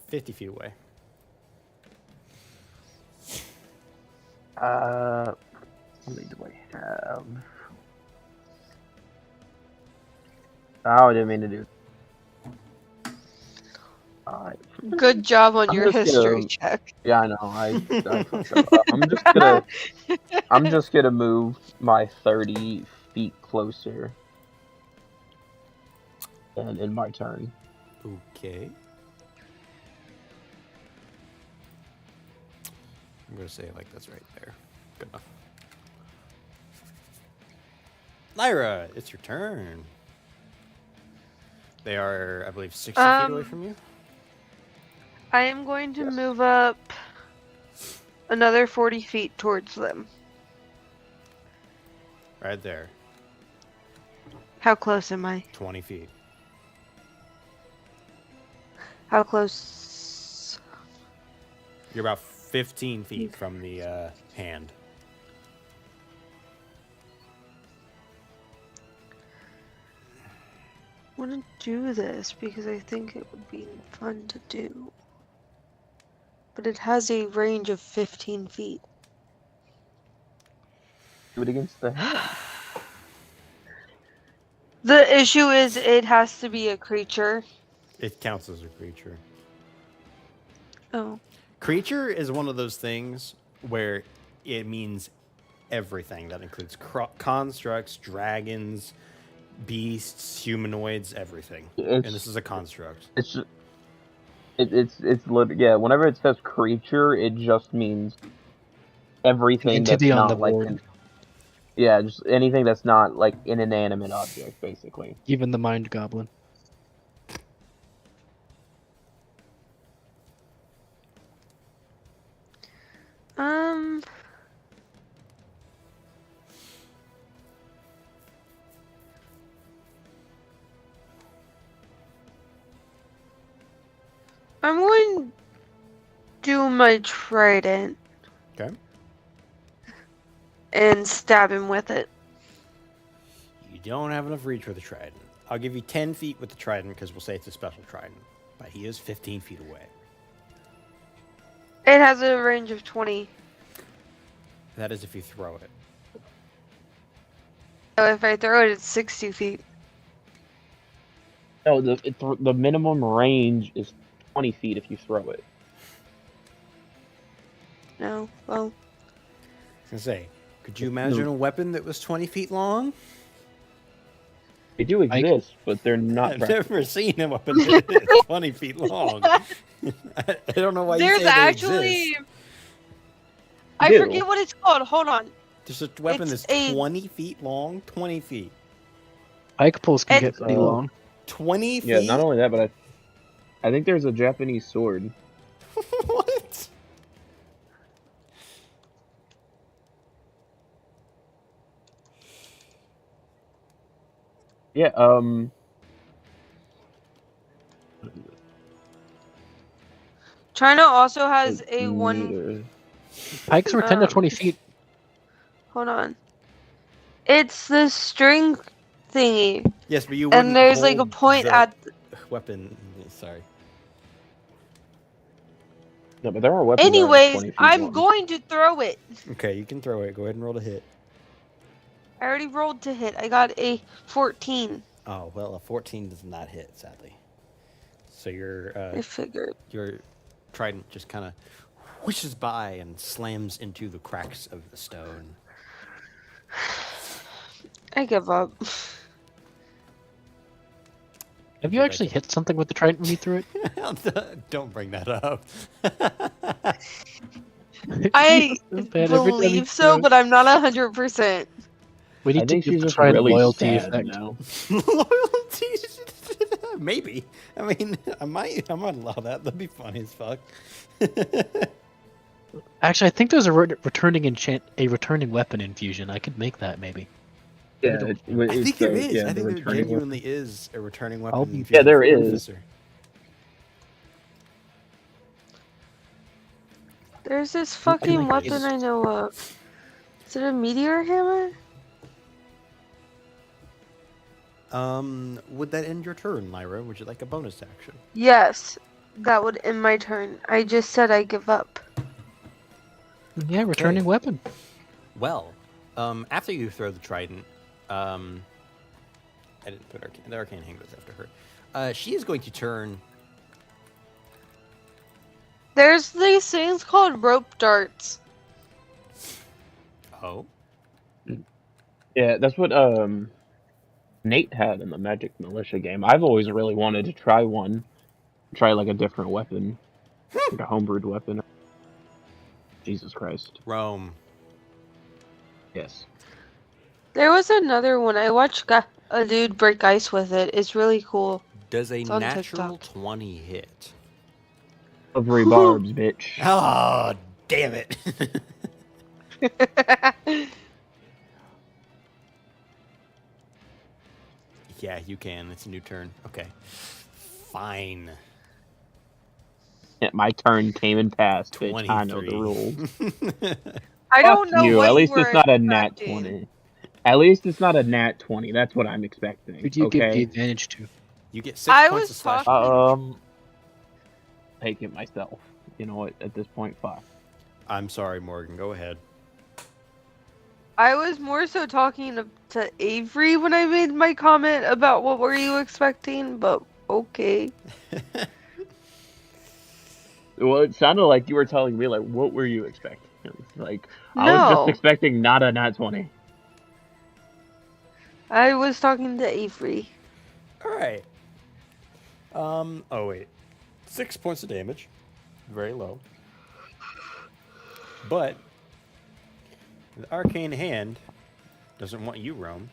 50 feet away. How many do I have? Oh, I didn't mean to do. Alright. Good job on I'm your just history gonna- check. Yeah, I know. I fucked up. I'm just gonna move my 30 feet closer. And in my turn. Okay. I'm gonna say like that's right there. Good enough. Lyra, it's your turn. They are, I believe, 60 feet away from you. I am going to Yes. move up another 40 feet towards them. Right there. How close am I? 20 feet. How close? You're about 15 feet from the hand. I want to do this because I think it would be fun to do. But it has a range of 15 feet. Do it against the hand. The issue is it has to be a creature. It counts as a creature. Oh. Creature is one of those things where it means everything. That includes constructs, dragons, beasts, humanoids, everything. And this is a construct. It's just, yeah. Whenever it says creature, it just means everything that's Entity on not the like. board. Yeah, just anything that's not like an inanimate object, basically. Even the mind goblin. I'm going to do my trident Okay. and stab him with it. You don't have enough reach with the trident. I'll give you 10 feet with the trident because we'll say it's a special trident. But he is 15 feet away. It has a range of 20. That is if you throw it. So if I throw it, it's 60 feet. No, the minimum range is 20 feet if you throw it. No, well, I was going to say, could you imagine a weapon that was 20 feet long? They do exist, but they're not. I've never seen a weapon that is 20 feet long. I don't know why there's you say actually. they exist. I Do. forget what it's called. Hold on. There's a weapon It's that's a- 20 feet long. 20 feet. Pike pulls can It's- get pretty long. 20 feet? Yeah, not only that, but I think there's a Japanese sword. What? Yeah, China also has a one. meter. Pikes were 10 to um, 20 feet. Hold on. It's the string thingy, Yes, but you wouldn't and there's like a hold point the at. weapon. Sorry. No, but there are weapons. that are Anyways, 20 feet I'm long. going to throw it. Okay, you can throw it. Go ahead and roll to hit. I already rolled to hit. I got a 14. Oh, well, a 14 does not hit, sadly. So I figured. your trident just kind of whooshes by and slams into the cracks of the stone. I give up. Have you actually hit something with the trident when you threw it? Don't bring that up. I So bad every time you believe throw so, it. but I'm not 100%. We I need to think give she's the just trident really loyalty sad effect. now. Loyalty? Maybe. I mean, I might allow that. That'd be funny as fuck. Actually, I think there's a returning weapon infusion. I could make that maybe. Yeah, I think there is. Yeah, I the think there returning genuinely is a returning weapon. I'll be- infusion Yeah, there for is. Artificer. There's this I fucking like weapon this. I know of. Is it a meteor hammer? Would that end your turn, Lyra? Would you like a bonus action? Yes, that would end my turn. I just said I give up. Yeah, returning Okay. weapon. Well, after you throw the trident, I didn't put the arcane hand goes after her. She is going to turn. There's these things called rope darts. Oh, Yeah, that's what Nate had in the Magic Militia game. I've always really wanted to try one. Try like a different weapon. Like a homebrewed weapon. Jesus Christ. Rome. Yes. There was another one. I watched a dude break ice with it. It's really cool. Does a It's on natural TikTok. 20 hit? Silvery barbs, bitch. Oh, damn it. Yeah, you can. It's a new turn. Okay. Fine. Yeah, my turn came and passed, bitch. I know the 23. rules. I don't Fuck know you. what At you least were it's not a nat expecting. 20. At least it's not a nat 20. That's what I'm expecting. Who do you give the Okay. advantage to? You get 6 I points was of slashing talking- damage. Take it myself. You know what? At this point, fuck. I'm sorry, Morgan. Go ahead. I was more so talking to Avery when I made my comment about what were you expecting, but okay. Well, it sounded like you were telling me, like, what were you expecting? Like, I was No. just expecting not a nat 20. I was talking to Avery. All right. Oh wait, 6 points of damage, very low. But the arcane hand doesn't want you, Rome.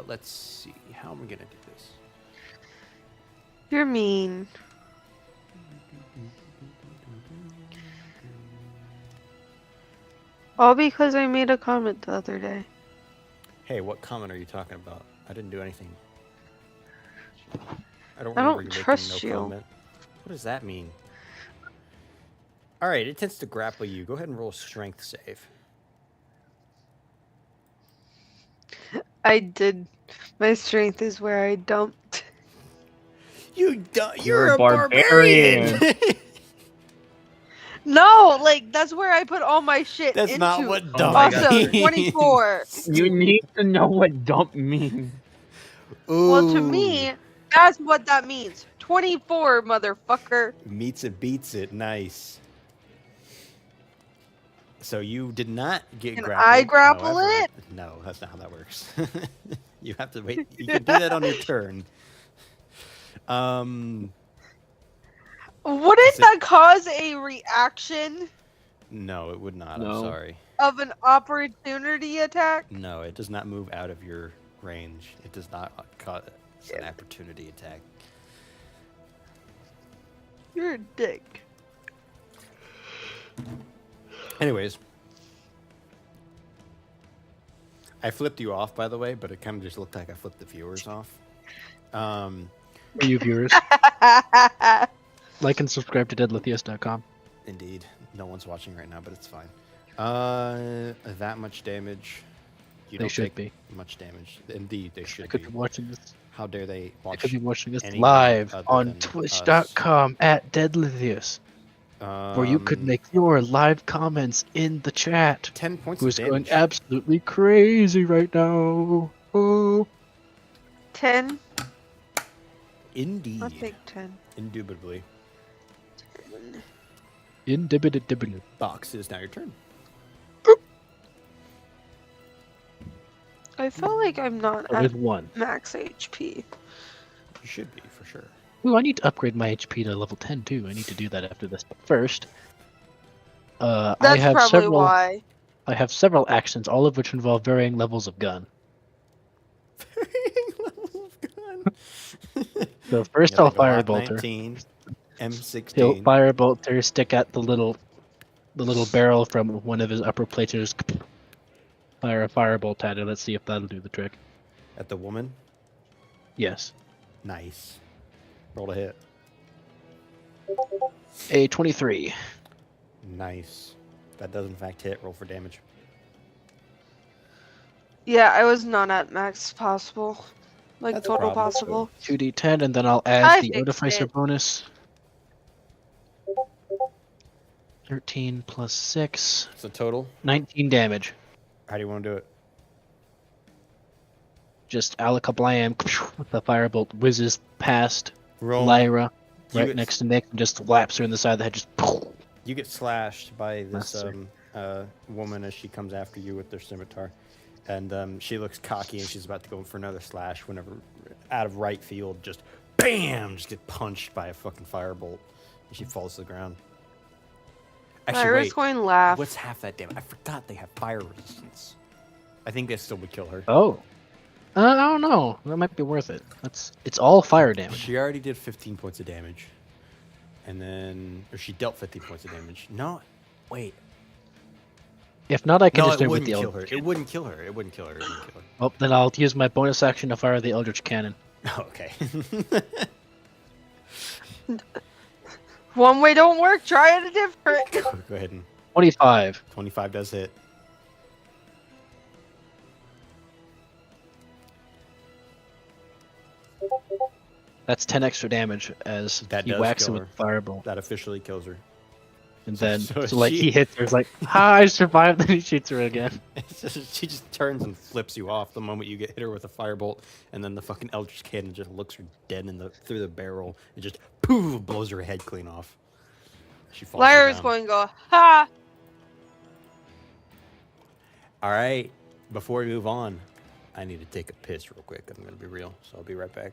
Let's see. How am I gonna do this? You're mean. All because I made a comment the other day. Hey, what comment are you talking about? I didn't do anything. I don't I remember don't you trust making you. no comment. What does that mean? All right, it tends to grapple you. Go ahead and roll a strength save. I did. My strength is where I dumped. You're a a barbarian. No, like that's where I put all my shit That's into. not what Oh dumb my Also, God. means. 24. You need to know what dump means. Well, to Ooh. me, that's what that means. 24, motherfucker. Meets it, beats it. Nice. So you did not get Can grappled. I grapple however- it? No, that's not how that works. You have to wait. You can do that on your turn. Wouldn't Is it- that cause a reaction No, it would not. I'm No. sorry. of an opportunity attack? No, it does not move out of your range. It does not cause an Yeah. opportunity attack. You're a dick. Anyways, I flipped you off, by the way, but it kind of just looked like I flipped the viewers off. For you viewers, like and subscribe to deadlithius.com. Indeed, no one's watching right now, but it's fine. That much damage. You They don't should take be. much damage. Indeed, they They should could be. be watching this. How dare they They watch could be watching this anybody live other on than us. twitch.com at Deadlithius, where you could make your live comments in the chat. 10 points Who's of going damage. absolutely crazy right now? Oh, 10. Indeed. I'll take 10. Indubitably. indibidibidib. Box, it is now your turn. I feel like I'm not Oh, at there's one. max HP. You should be, for sure. Ooh, I need to upgrade my HP to level 10 too. I need to do that after this. But first, I That's have probably several. why. I have several actions, all of which involve varying levels of gun. Level of gun. So first, I'll fire a bolter. 19, He'll M16. fire a bolter, stick at the little barrel from one of his upper plates, and just fire a firebolt at it. Let's see if that'll do the trick. At the woman. Yes. Nice. Roll a hit. A 23. Nice. That does in fact hit. Roll for damage. Yeah, I was not at max possible. Like That's a total problem, possible. 2d10, and then I'll add I the fixed artificer it. bonus. 13 plus 6. So total. 19 damage. How do you want to do it? Just alakablam. The firebolt whizzes past Roll. Lyra, You right get- next to Nick, and just whaps her in the side of the head. Just You get slashed by this Master. woman as she comes after you with their scimitar. And she looks cocky and she's about to go for another slash whenever, out of right field, just BAM! Just get punched by a fucking firebolt. And she falls to the ground. Actually, Lyra's wait. going to laugh. What's half that damage? I forgot they have fire resistance. I think that still would kill her. Oh. I don't know. That might be worth it. It's all fire damage. She already did 15 points of damage. And then... Or she dealt 15 points of damage. No. Wait. If not, I can No, just do it it with wouldn't the kill her. Eldritch. It wouldn't kill her. It wouldn't kill her. It wouldn't kill her. Oh, then I'll use my bonus action to fire the Eldritch Cannon. Okay. One way don't work. Try it a different. Go ahead and... 25. 25 does hit. That's 10 extra damage as That he does whacks it kill with her. firebolt. That officially kills her. And So- then, so so like she- he hits her, it's like, ha, I survived, then he shoots her again. She just turns and flips you off the moment you get hit her with a firebolt, and then the fucking Eldritch Cannon just looks her dead through the barrel and just poof blows her head clean off. She falls. Lyra's down. going to go, ha! All right. Before we move on, I need to take a piss real quick. I'm gonna be real, so I'll be right back.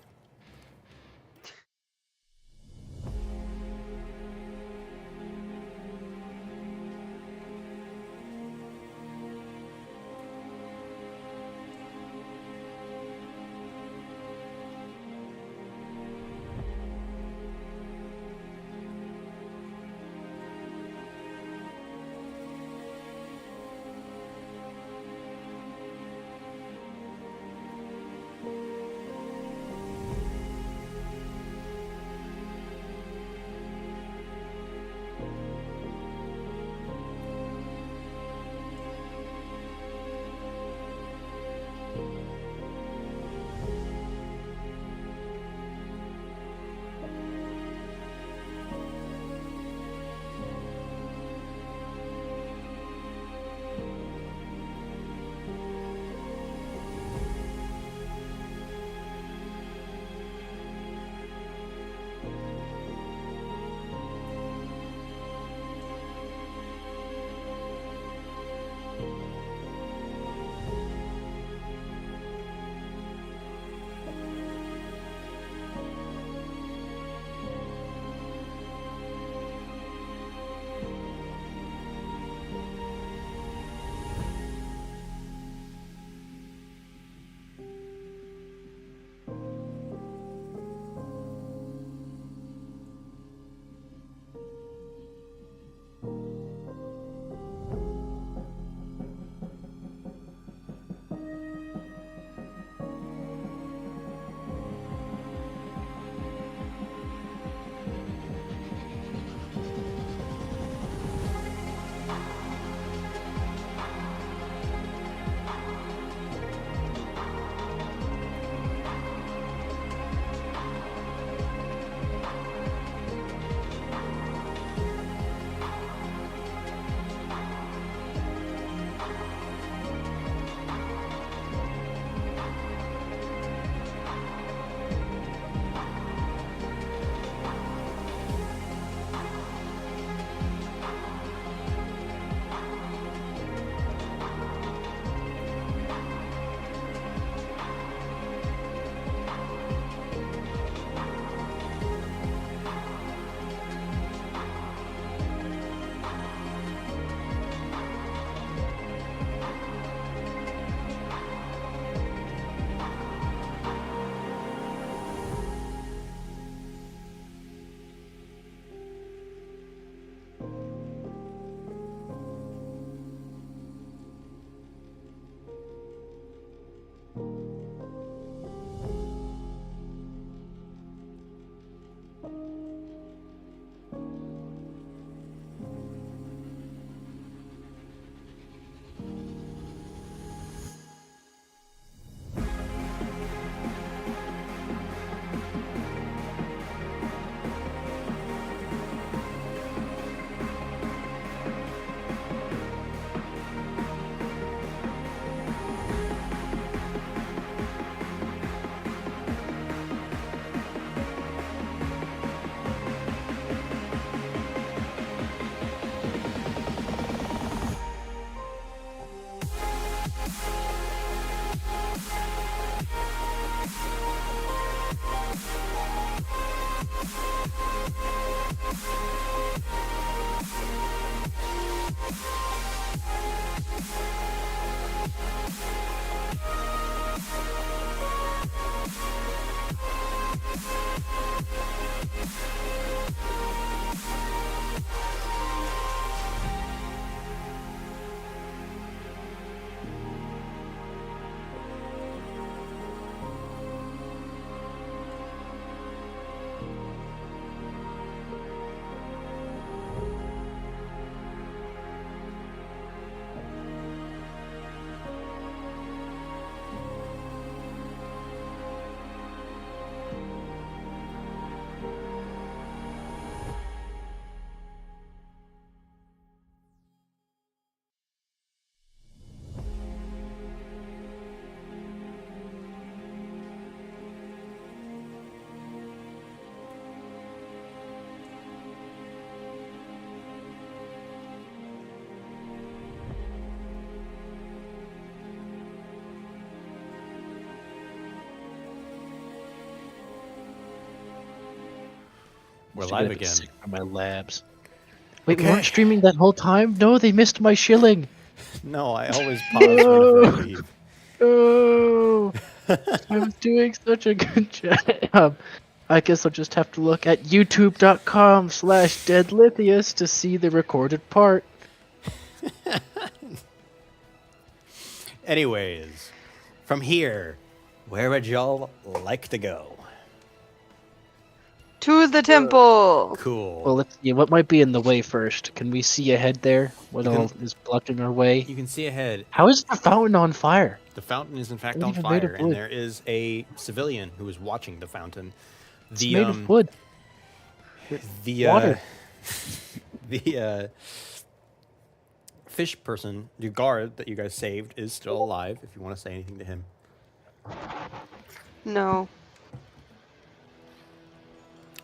We're Should live get again. sick from my labs. Wait, we Okay. weren't streaming that whole time? No, they missed my shilling. No, I always pause whenever I leave. Oh, I was doing such a good job. I guess I'll just have to look at youtube.com/deadlithius to see the recorded part. Anyways, from here, where would y'all like to go? To the temple. Cool. Well, let's see. What might be in the way first? Can we see ahead there? What You can- all is blocking our way? You can see ahead. How is the fountain on fire? The fountain is in fact It's on even made of fire, and wood. there is a civilian who is watching the fountain. It's made of wood. The Water. the fish person, the guard that you guys saved, is still alive. If you want to say anything to him. No.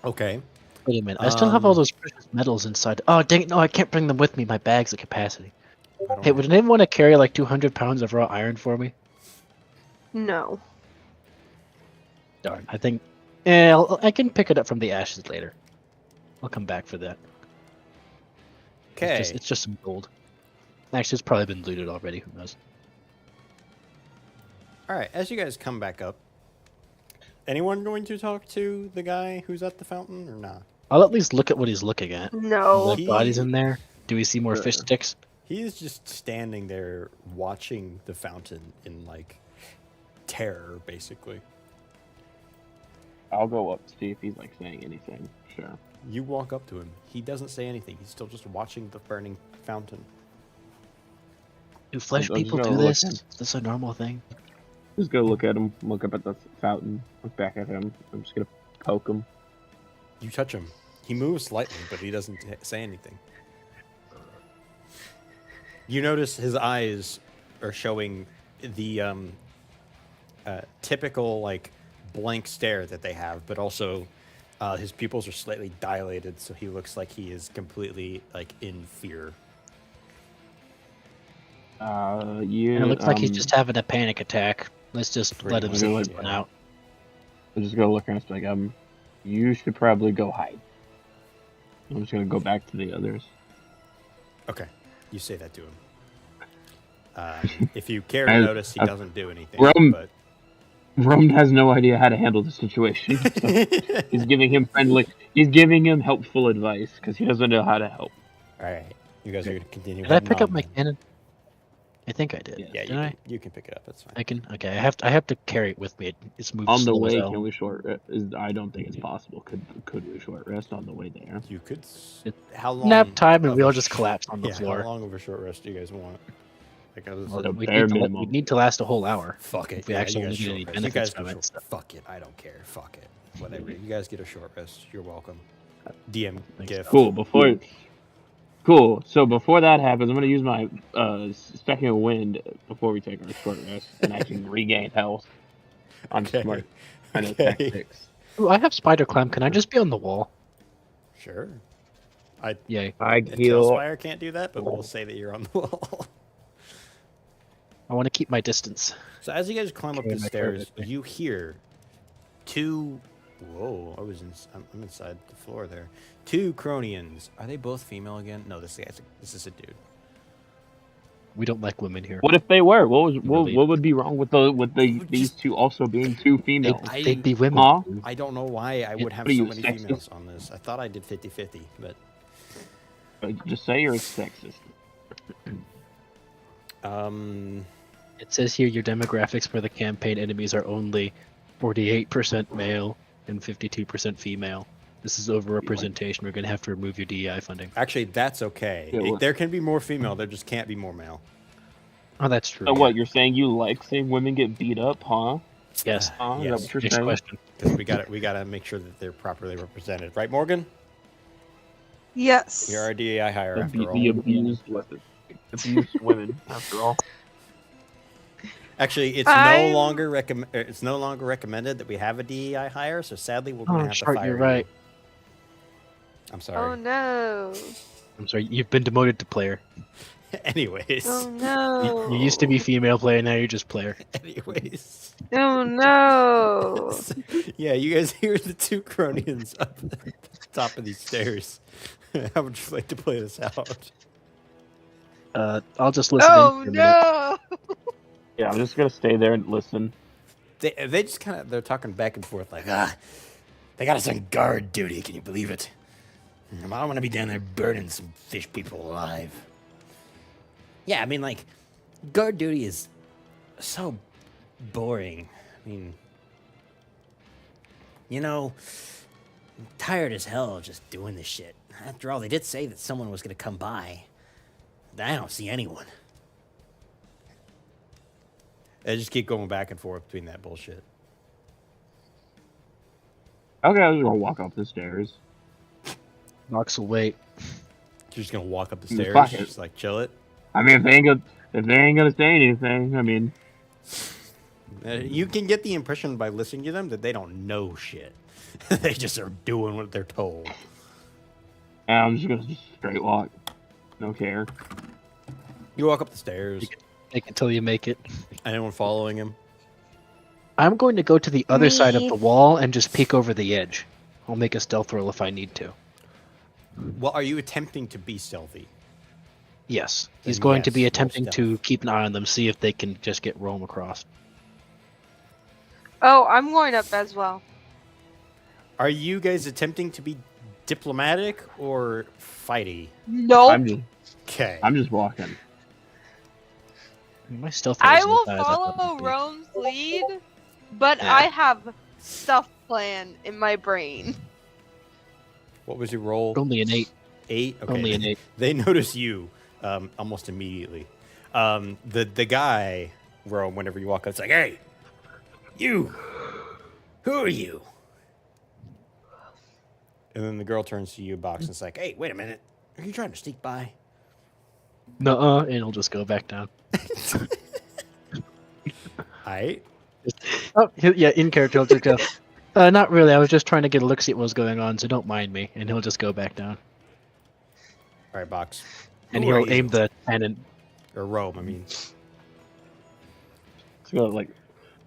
Okay. Wait a minute. I still have all Um, those precious metals inside. Oh, dang it. No, I can't bring them with me. My bag's at capacity. I don't Hey, would anyone want to carry like 200 pounds of raw iron for me? No. Darn. I think. Yeah, I can pick it up from the ashes later. I'll come back for that. Okay. It's just some gold. Actually, it's probably been looted already. Who knows? All right. As you guys come back up, anyone going to talk to the guy who's at the fountain or not? I'll at least look at what he's looking at. No. Like bodies in there. Do we see more fish Sure. sticks? He is just standing there watching the fountain in like terror, basically. I'll go up to see if he's like saying anything. Sure. You walk up to him. He doesn't say anything. He's still just watching the burning fountain. Do flesh I'm just people gonna do look this? in. Is this a normal thing? Just go look at him. Look up at the fountain. Look back at him. I'm just gonna poke him. You touch him. He moves slightly, but he doesn't say anything. You notice his eyes are showing the typical like blank stare that they have, but also his pupils are slightly dilated, so he looks like he is completely like in fear. Yeah. And it looks like he's just having a panic attack. Let's just Pretty let him much, see yeah. this one out. I'm just gonna look around and be like, you should probably go hide. I'm just gonna go back to the others. Okay, you say that to him. If you care to I- notice, he I- doesn't do anything. Rome- But Rome has no idea how to handle the situation. So he's giving him He's giving him helpful advice because he doesn't know how to help. all right, you guys are going to continue. Did I heading pick up on my then. cannon? I think I did. Yeah. Yeah, Did I? you can pick it up. That's fine. I can. Okay, I have to carry it with me. It's moving On the slow as way, hell. can we short rest? I don't think it's possible. Could we short rest on the way there? You could. It- How long? Nap time, and of we a all just sh- collapse on the yeah, floor. How long of a short rest do you guys want? Like, I was Well, The we bare need, minimum. we need to last a whole hour. fuck it. if we yeah, actually you guys get short any rest. You benefits guys from can it, short- so. Fuck it. I don't care. Fuck it. Whatever. You guys get a short rest. You're welcome. DM Thanks. gift. Cool. So before that happens, I'm gonna use my second wind before we take our short rest and actually regain health. I'm Okay. smart. I know Okay. tactics. Ooh, I have spider climb. Can I just be on the wall? Sure. Yay. I Killspire can't do that, but we'll say that you're on the wall. I want to keep my distance. So as you guys climb up Carry the my stairs, carrot with me. you hear two. Whoa! I'm inside the floor there. Two Cronians. Are they both female again? No, this is a dude. We don't like women here. What if they were? What Really? would be wrong with these two also being two females? They'd be women. Huh? dude. I don't know why I would have What are so you, many sexist? females on this. I thought I did 50-50, but Just say you're sexist. It says here your demographics for the campaign enemies are only 48% male and 52% female. This is overrepresentation. We're going to have to remove your DEI funding. actually that's okay. Yeah, well- There can be more female. There just can't be more male. Oh, that's true. So what? You're saying you like seeing women get beat up, huh? Yes. Huh? Is Yes. that what you're Next saying? question. Because we gotta make sure that they're properly represented, right, Morgan? Yes. You're our DEI hire after all. The abused women, after all. Actually, it's I'm- no longer recommended that we have a DEI hire. So sadly, we're going to Oh, have to Shart, fire you're right. you. I'm sorry. Oh no. I'm sorry. You've been demoted to player. Anyways. Oh no. You used to be female player, now you're just player. Anyways. Oh no. Yeah, you guys hear the two Cronians up at the top of these stairs. How would you like to play this out? I'll just listen. Oh in for a minute. no. Yeah, I'm just gonna stay there and listen. They just kind of, they're talking back and forth like, they got us on guard duty, can you believe it? I don't want to be down there burning some fish people alive. Yeah, I mean, like, guard duty is so boring. I mean, you know, I'm tired as hell of just doing this shit. After all, they did say that someone was going to come by. I don't see anyone. They just keep going back and forth between that bullshit. Okay, I'm just gonna walk up the stairs. Nox will wait. You're just going to walk up the Mm, stairs, fuck it. just like chill it. I mean, if they ain't gonna say anything, I mean, You can get the impression by listening to them that they don't know shit. They just are doing what they're told. and I'm just gonna straight walk. No care. You walk up the stairs. Make it till you make it. Anyone following him? I'm going to go to the other side of Me. the wall and just peek over the edge. I'll make a stealth roll if I need to. Well, are you attempting to be stealthy? Yes. He's Then going to yes, be roll attempting stealth. to keep an eye on them, see if they can just get roam across. Oh, I'm going up as well. Are you guys attempting to be diplomatic or fighty? Nope. Okay. I'm just walking. My stealth roll I isn't will as bad as I thought it follow would be. Rome's lead, but Yeah. I have stuff planned in my brain. What was your roll? Only an 8. 8? Okay. Only an 8. They notice you almost immediately. The guy, Rome, whenever you walk up, it's like, hey, you! Who are you? And then the girl turns to you, Box, and it's like, hey, wait a minute. Are you trying to sneak by? Nuh-uh, and he'll just go back down. Aight. Oh, yeah, in character, he'll just go, not really, I was just trying to get a look, see what was going on, so don't mind me. And he'll just go back down. All right, Box. And Who are he'll you? aim the cannon. Or Rome, I mean. Just go like,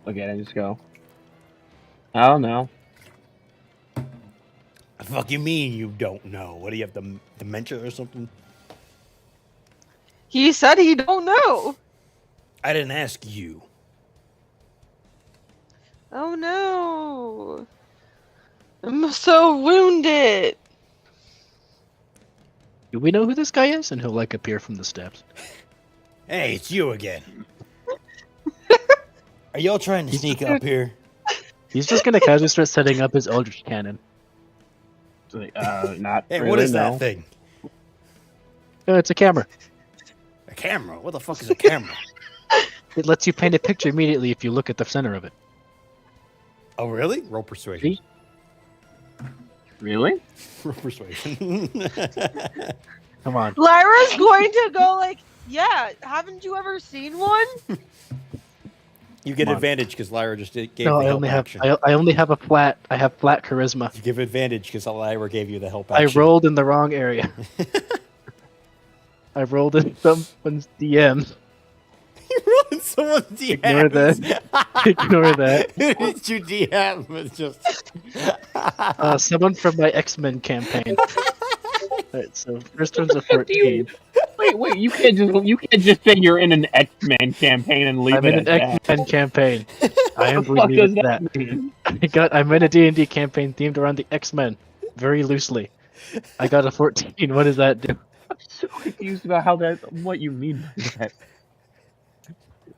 look at it and just go. I don't know. The fuck you mean you don't know? What do you have, dementia or something? He said he don't know. I didn't ask you. Oh no. I'm so wounded. Do we know who this guy is? And he'll like appear from the steps. Hey, it's you again. Are y'all trying to sneak up here? He's just gonna casually start setting up his Eldritch Cannon. It's like, not Hey, really, what is no. that thing? Oh, it's a camera. A camera? What the fuck is a camera? It lets you paint a picture immediately if you look at the center of it. Oh, really? Roll persuasion. See? Really? Roll persuasion. Come on. Lyra's going to go like, yeah, haven't you ever seen one? You get Come on. advantage because Lyra just gave No, the I help only have action. I only have a flat. I have flat charisma. You give advantage because Lyra gave you the help I action. rolled in the wrong area. I rolled in someone's DM. You rolled in someone's DM. Ignore that. Ignore that. It's your DM. It's just. Someone from my X-Men campaign. Alright, so first one's a 14. Wait, you can't just say you're in an X-Men campaign and leave I'm it in an at that. X-Men campaign. I am What the fuck leaving does it at that mean? I'm in a D&D campaign themed around the X-Men, very loosely. I got a 14. What does that do? I'm so confused about what you mean by that.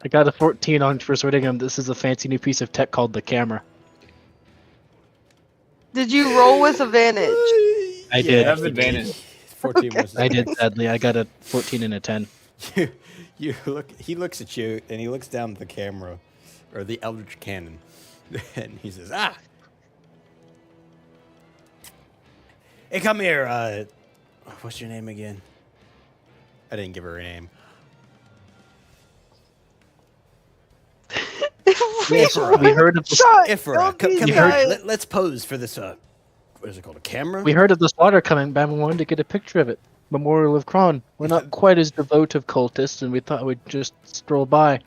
I got a 14 on persuading him this is a fancy new piece of tech called the camera. Did you roll with advantage? I did. Have advantage. 14 was. I did, sadly. I got a 14 and a 10. You look. He looks at you and he looks down at the camera, or the Eldritch Cannon, and he says, "Ah, hey, come here. What's your name again?" I didn't give her a name. We heard of the, Shut Ifra, up, come you here. guys. Let's pose for this. What is it called? A camera? we heard of the slaughter coming, but we wanted to get a picture of it. Memorial of Kron. We're not quite as devotive cultists, and we thought we'd just stroll by.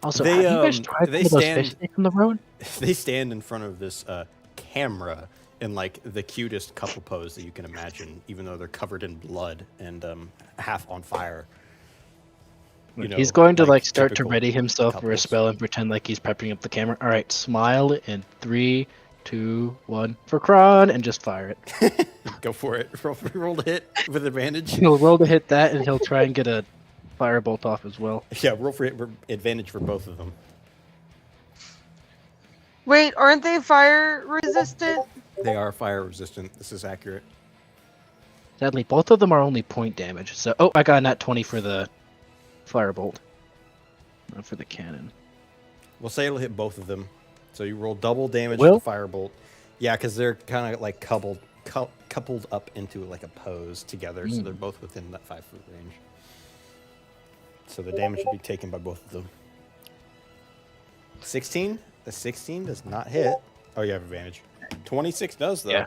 Also, They, have you guys um, tried they some of those stand- fish sticks on the road? They stand in front of this camera in like the cutest couple pose that you can imagine, even though they're covered in blood and half on fire. You know, He's going to like start to typical ready himself for a couples. spell and pretend like he's prepping up the camera. All right, smile in 3, 2, 1 for Kron, and just fire it. Go for it. Roll to hit with advantage. He'll roll to hit that, and he'll try and get a firebolt off as well. Yeah, roll for advantage for both of them. Wait, aren't they fire resistant? They are fire resistant. This is accurate. Sadly, both of them are only point damage. So, oh, I got a nat 20 for the firebolt, not for the cannon. We'll say it'll hit both of them. So you roll double damage Will? for firebolt. Yeah, because they're kind of like coupled up into like a pose together, so they're both within that 5-foot range. So the damage will be taken by both of them. 16? The 16 does not hit. Oh, you have advantage. 26 does, though. Yeah.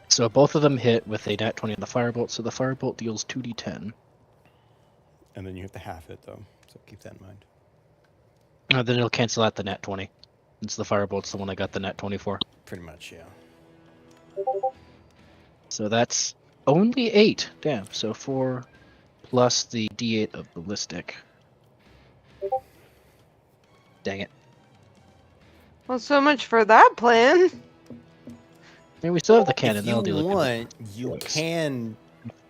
So both of them hit with a nat 20 on the firebolt, so the firebolt deals 2d10. And then you have to half it, though. So keep that in mind. Then it'll cancel out the nat 20. Since the firebolt's the one I got the nat 20 for. Pretty much, yeah. So that's only 8. Damn, so 4 plus the d8 of ballistic. Dang it. Well, so much for that plan. I mean, we still have the cannon. If That'll you deal a good want, you Six. can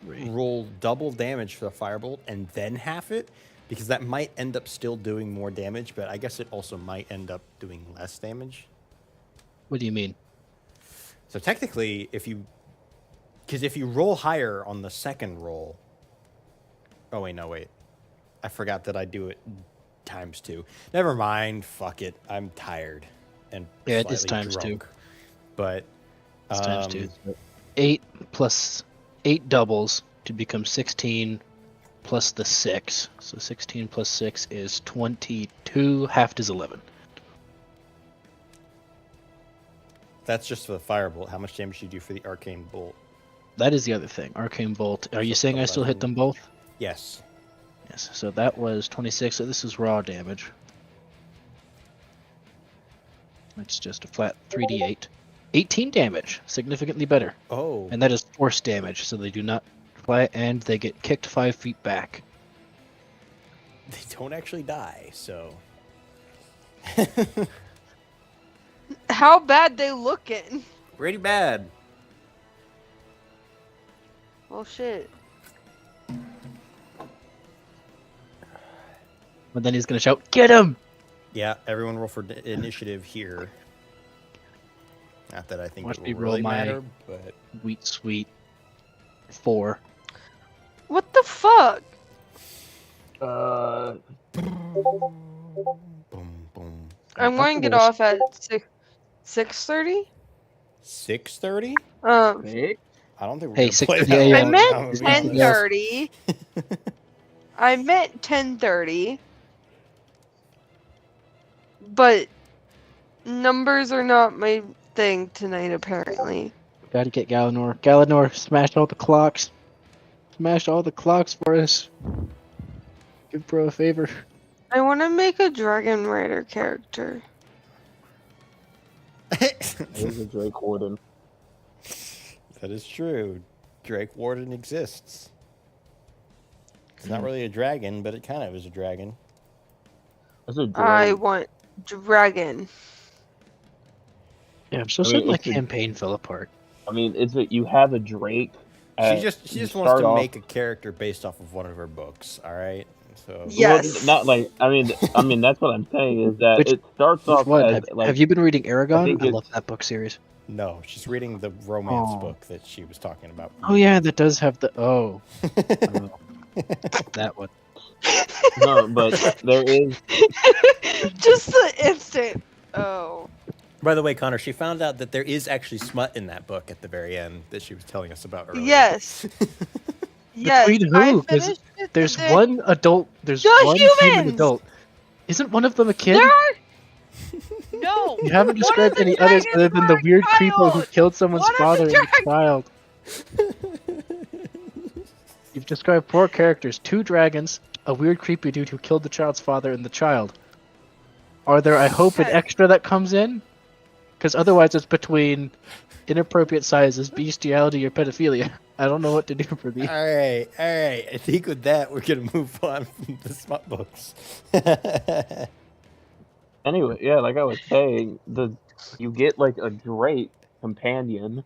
3. roll double damage for the firebolt and then half it, because that might end up still doing more damage, but I guess it also might end up doing less damage. What do you mean? So technically, if you roll higher on the second roll. Oh wait, no wait. I forgot that I do it times 2. Never mind. Fuck it. I'm tired and Yeah, it is slightly times 2. drunk. But It's times 2. So 8 plus 8 doubles to become 16 plus the 6. So 16 plus 6 is 22. Half is 11. that's just for the firebolt. How much damage do you do for the arcane bolt? That is the other thing. Arcane Bolt. Are you saying I still hit them both? Yes. Yes. So that was 26. So this is raw damage. It's just a flat 3d8. 18 damage. Significantly better. Oh. And that is force damage. So they do not fly and they get kicked 5 feet back. They don't actually die, so. How bad they looking? Pretty bad. Well, shit. But then he's gonna shout, "Get him!" Yeah, everyone roll for initiative here. Not that I think Watch it me will roll really my- matter, but Sweet. 4. What the fuck? boom, boom. I'm going to get off at 6:30. 6:30? Hey, I don't think we're Hey, gonna play 6:30 that a.m. I long meant now, to be honest. 10:30. I meant 10:30. But numbers are not my thing tonight, apparently. Gotta get Galanor. Galanor, smash all the clocks. Smash all the clocks for us. Give bro a favor. I want to make a Dragon Rider character. there's a Drake Warden. That is true. Drake Warden exists. It's not really a dragon, but it kind of is a dragon. That's a I Drake. want Dragon. Yeah, I'm so I mean, certain my it's a- campaign fell apart. I mean, it's a, you have a Drake. She just you wants start to off- make a character based off of one of her books. All right. So Yes. Well, not like I mean that's what I'm saying is that Which- it starts Which off one? as Have you been reading I Aragon? think I love it's- that book series. no, she's reading the romance Oh. book that she was talking about. Oh yeah, that does have the oh. That one. no, but there is Just the instant. Oh. By the way, Connor, she found out that there is actually smut in that book at the very end that she was telling us about earlier. Yes. Yes. Between who? I 'Cause finished it There's today. one adult. There's The one human humans! adult. Isn't one of them a kid? There are. No. You haven't One of described the any others dragons other than the were a weird creepo who child! killed someone's One of the father and dragons- child. You've described 4 characters, 2 dragons, a weird creepy dude who killed the child's father and the child. Are there, I hope, an extra that comes in? Because otherwise it's between inappropriate sizes, bestiality, or pedophilia. I don't know what to do for these. All right. I think with that, we're gonna move on from the smut books. Anyway, yeah, like I was saying, you get like a Drake companion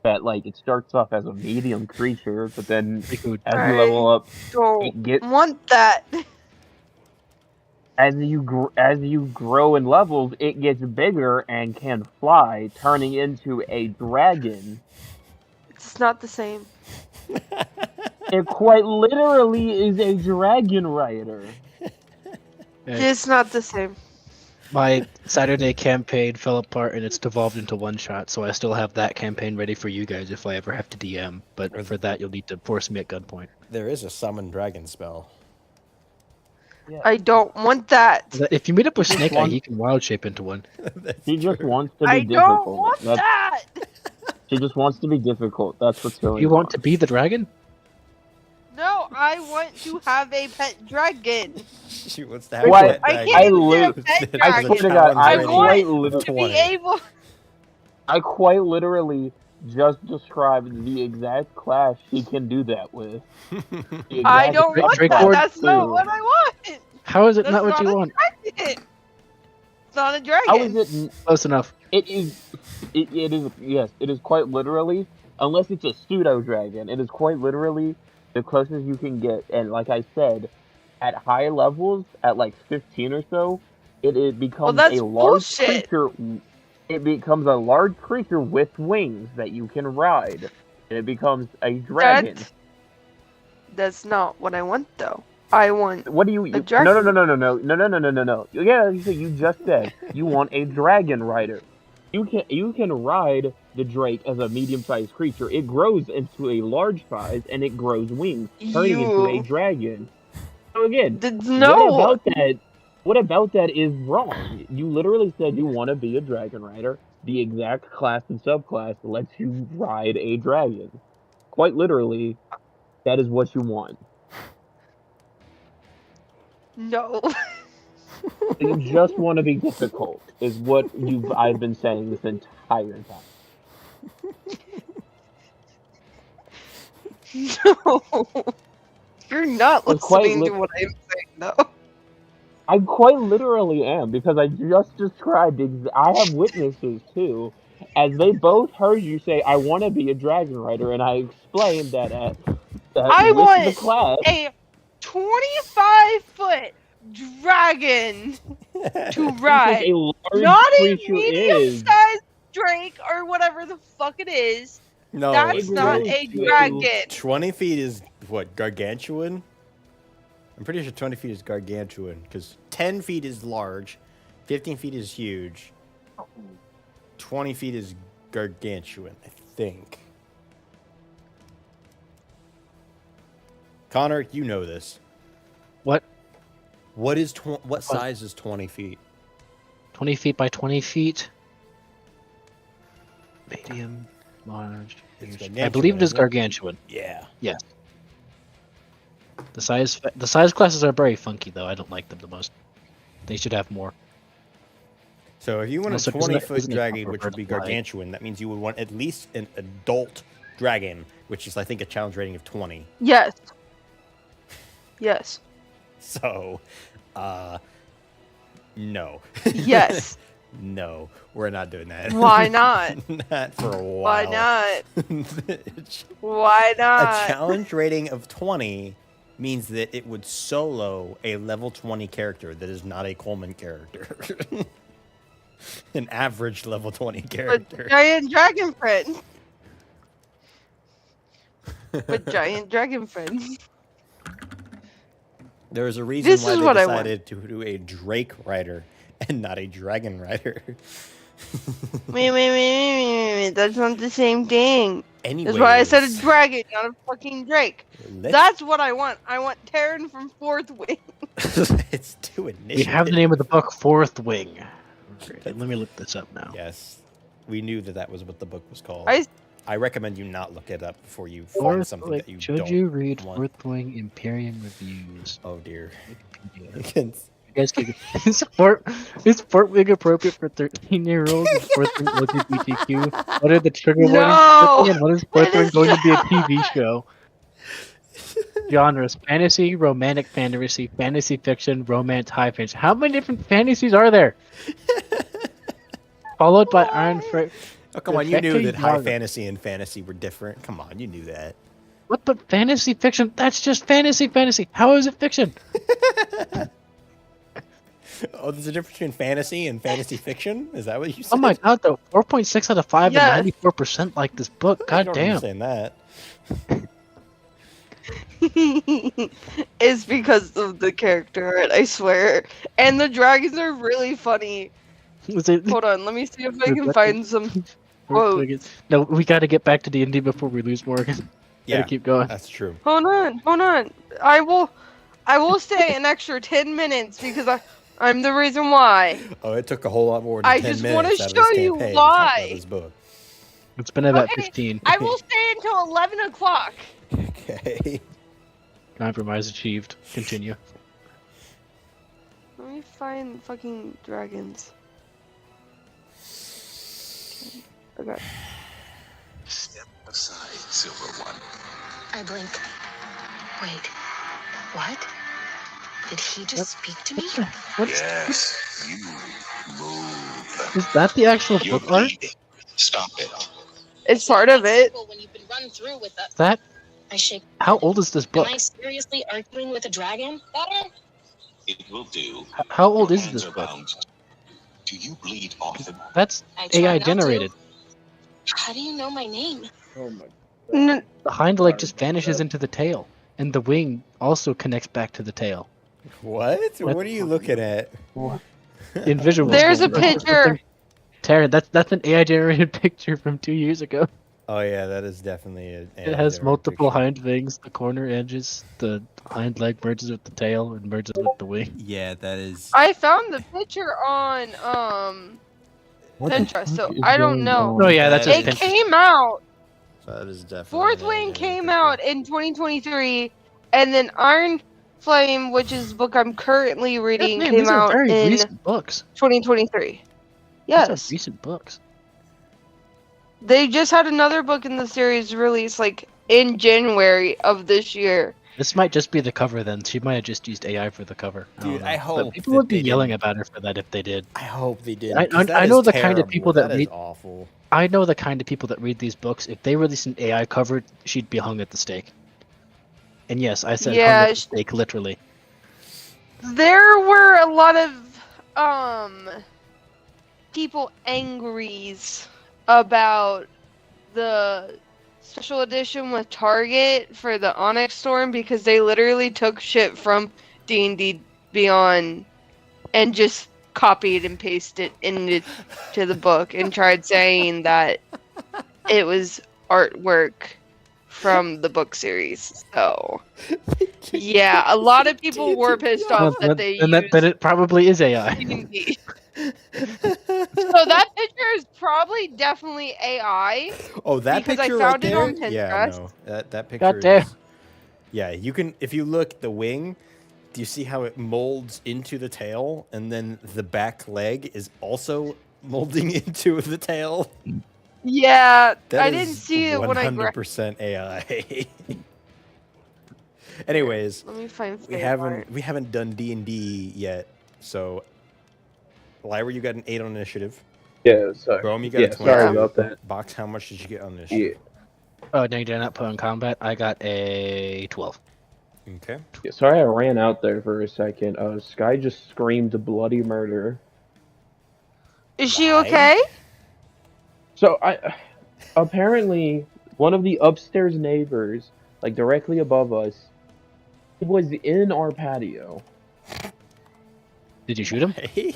that like it starts off as a medium creature, but then as you level up, Don't gets want that. as you grow in levels, it gets bigger and can fly, turning into a dragon. It's not the same. It quite literally is a dragon rider. It's not the same. My Saturday campaign fell apart and it's devolved into one shot, so I still have that campaign ready for you guys if I ever have to DM. But for that, you'll need to force me at gunpoint. There is a summon dragon spell. I don't want that. If you meet up with Snake Eye, want- he can wild shape into one. He just wants to be I difficult. don't want That's- that. She just wants to be difficult. That's what's going on. You want to be the dragon? No, I want to have a pet dragon. She wants to have What? that I dragon. can't even get a lit- pet I dragon. swear to God, I Challenge quite rating literally, To be 20. able. I quite literally just described the exact class she can do that with. The I exact don't want Drake that. Lord That's not too. what I want. How is it That's not what not you a want? dragon. It's not a dragon. How is it? Close enough. It is. It is. Yes, it is quite literally. Unless it's a pseudo dragon, it is quite literally the closest you can get. And like I said, at high levels, at like 15 or so, it becomes that's a large bullshit. creature. It becomes a large creature with wings that you can ride, and it becomes a dragon. That's not what I want, though. I want. What do you? A dragon. No. Yeah, you just said you want a dragon rider. You can ride the Drake as a medium-sized creature. It grows into a large size and it grows wings, turning into a dragon. So again, No. What about that is wrong? You literally said you want to be a dragon rider. The exact class and subclass lets you ride a dragon. Quite literally, that is what you want. No. You just want to be difficult, is what I've been saying this entire time. No. You're not It's quite listening lit- to what I'm saying, though. I quite literally am, because I just described, I have witnesses too, as they both heard you say, I want to be a dragon rider, and I explained that I with want the class. a 25-foot dragon to ride. A large Not a creature is. medium-sized drake or whatever the fuck it is. No, That's it not grows a to a- dragon. 20 feet is what, gargantuan? I'm pretty sure 20 feet is gargantuan because 10 feet is large, 15 feet is huge, 20 feet is gargantuan, I think. Connor, you know this. What? What size is 20 feet? 20 feet by 20 feet. Medium, large. It's huge. I gargantuan, believe it is isn't it? gargantuan. Yeah. Yes. The size classes are very funky though. I don't like them the most. They should have more. So if you want Also, a isn't it- 20-foot isn't it dragon, proper which would be to fly? gargantuan, that means you would want at least an adult dragon, which is, I think, a challenge rating of 20. Yes. Yes. So, no. Yes. No, we're not doing that. Why not? Not for a while. Why not? A Why not? challenge rating of 20 means that it would solo a level 20 character that is not a Coleman character. An average level 20 character. Giant dragon friend. With giant dragon friends. There is a reason This why is they what I want. decided to do a Drake rider and not a dragon rider. Wait. That's not the same thing. Anyways, That's why I said a dragon, not a fucking drake. let's- That's what I want. I want Terran from Fourth Wing. Let's do initiative. We have the name of the book, Fourth Wing. Let me look this up now. Yes, we knew that was what the book was called. I I recommend you not look it up before you find something that you should don't you read want. Fourth Wing Imperium reviews? Oh dear. Wikipedia. You guys can. Is Fort Wing appropriate for 13-year-olds? Is Fourth Wing LGBTQ? What are the trigger warnings? No! And what is It Fourth Wing is going to be a not. TV show? Genres: fantasy, romantic fantasy, fantasy fiction, romance, high fantasy. How many different fantasies are there? Followed by Iron Freight. Oh, come on, you knew that high Yaga. fantasy and fantasy were different. Come on, you knew that. What? But fantasy fiction? That's just fantasy. How is it fiction? Oh, there's a difference between fantasy and fantasy fiction? Is that what you said? Oh my god, though. 4.6 out of 5 Yes. and 94% like this book. I God don't damn. understand that. It's because of the character art, I swear. And the dragons are really funny. Was it- Hold on, let me see if I can Rebecca? find some quotes. No, we gotta get back to D&D before we lose Morgan. Yeah, Gotta keep going. that's true. Hold on. I will stay an extra 10 minutes because I'm the reason why. Oh, it took a whole lot more than I 10 just wanna minutes out of show this you campaign to talk why. about this book. It's been about Okay, 15. I will stay until 11 o'clock. Okay. Compromise achieved. Continue. Let me find fucking dragons. Okay. Step aside, Silver One. I blink. Wait. What? Did he just speak to me? Yes, you move. Is that the actual You're book art? bleeding. Stop it. It's part of it. When you've been run through with a... That? I shake. How old is this Am book? I seriously arguing with a dragon? Better? It will do. How old Your is hands this are book? bound. Do you bleed often? That's I try AI not to. generated. How do you know my name? Oh my. N- The hind leg Sorry just about vanishes that. into the tail, and the wing also connects back to the tail. What? What are you looking at? In visual. There's a picture. Tara, that's an AI generated picture from 2 years ago. Oh yeah, that is definitely a. It has multiple hind wings, the corner edges, the hind leg merges with the tail and merges with the wing. Yeah, that is. I found the picture on Pinterest, so I don't know. Oh yeah, that's That just is- It Pinterest. came out. That is definitely. Fourth Wing came out in 2023, and then Iron Flame, which is the book I'm currently reading, Man, came these are out very in recent books. 2023. These Yes, are recent books. they just had another book in the series released like in January of this year. This might just be the cover then. She might have just used AI for the cover. don't Dude, know. I But hope people that would be they yelling didn't- about her for that if they did. I hope they did. I- 'cause that I know is the kind of terrible. people that is read- awful. I know the kind of people that read these books. If they released an AI cover, she'd be hung at the stake. And yes, I said Yeah, hung at the stake, literally. There were a lot of people angries about the special edition with Target for the Onyx Storm because they literally took shit from D&D Beyond and just copied and pasted into the book and tried saying that it was artwork from the book series. So yeah, a lot of people were pissed off that they and used that it probably is AI. D&D. So that picture is probably definitely AI. Oh, that Because I picture found right it on there? Yeah, Pinterest. no, that picture. God damn. Is, yeah, you can if you look at the wing. Do you see how it molds into the tail, and then the back leg is also molding into the tail? Yeah, That I is didn't see it when I grabbed. 100% AI. Anyways, Let me find. we fan art. haven't done D&D yet, so Lyra, you got an 8 on initiative. Yeah, sorry. Rome, you got Yeah, a 22. sorry about that. Box, how much did you get on Yeah. initiative? Oh, no, you did not put on combat. I got a 12. Okay. Yeah, sorry I ran out there for a second. Sky just screamed bloody murder. Is she Why? okay? So apparently one of the upstairs neighbors, like directly above us, was in our patio. Did you shoot him? Hey.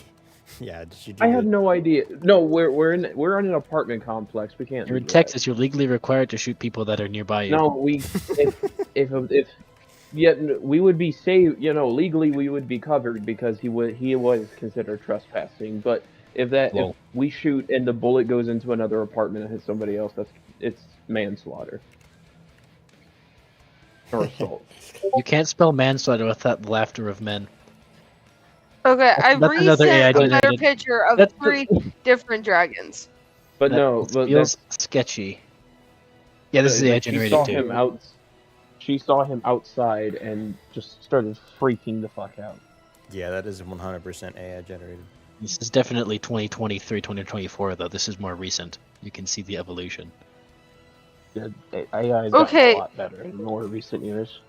Yeah, did you do I have it? no idea. No, we're in an apartment complex. We can't. You're do in that. Texas. You're legally required to shoot people that are nearby you. No, if we would be safe. You know, legally we would be covered because he was considered trespassing. But if Whoa. we shoot and the bullet goes into another apartment and hits somebody else, it's manslaughter or assault. You can't spell manslaughter without the laughter of men. Okay, I That's another AI resent a better generated. picture of That's 3 different dragons. But That no, but feels sketchy. Yeah, this is AI like, generated too. She saw him outside and just started freaking the fuck out. Yeah, that is 100% AI generated. This is definitely 2023, 2024, though. This is more recent. You can see the evolution. Yeah, AI's Okay. gotten a lot better in more recent years.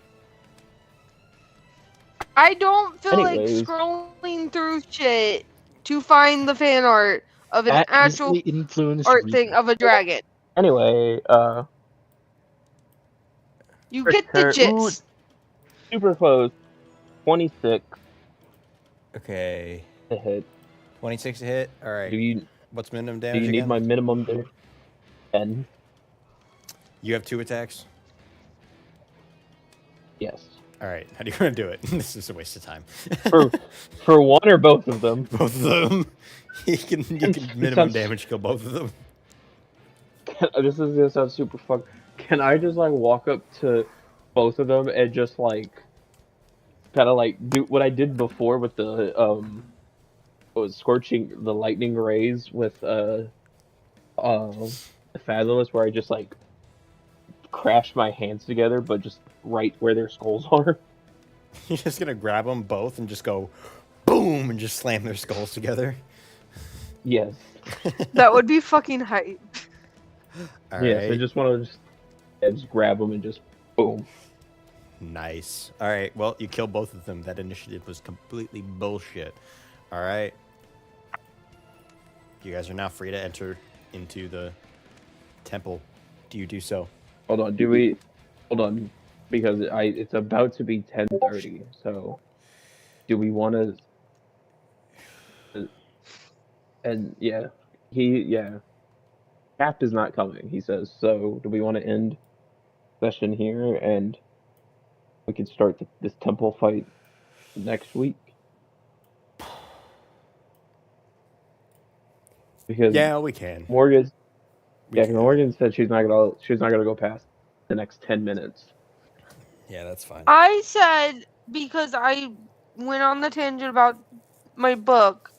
I don't feel Anyways. like scrolling through shit to find the fan art of an That actual easily influenced art thing research. of a dragon. Anyway, You First get the turn- ooh. gist. super close. 26 Okay. to hit. 26 to hit. All right. Do you What's minimum do damage you need again? my minimum damage? 10. You have 2 attacks? Yes. All right. How do you want to do it? This is a waste of time. For one or both of them. Both of them. You can minimum damage kill both of them. This is gonna sound super fun. Can I just like walk up to both of them and just like kind of like do what I did before with the what was scorching the lightning rays with the Fathomless, where I just like crash my hands together, but just right where their skulls are. You're just gonna grab them both and just go boom and just slam their skulls together. Yes. That would be fucking hype. All Yes, I right. just want to just grab them and just boom. Nice. All right. Well, you kill both of them. That initiative was completely bullshit. All right. You guys are now free to enter into the temple. Do you do so? Hold on, because it's about to be 10:30. So, do we want to? And yeah, Cap is not coming. He says. So, do we want to end session here and we can start this temple fight next week? Because Yeah, we can. Morgan, We yeah, can. Morgan said she's not gonna go past the next 10 minutes. Yeah, that's fine. I said, because I went on the tangent about my book,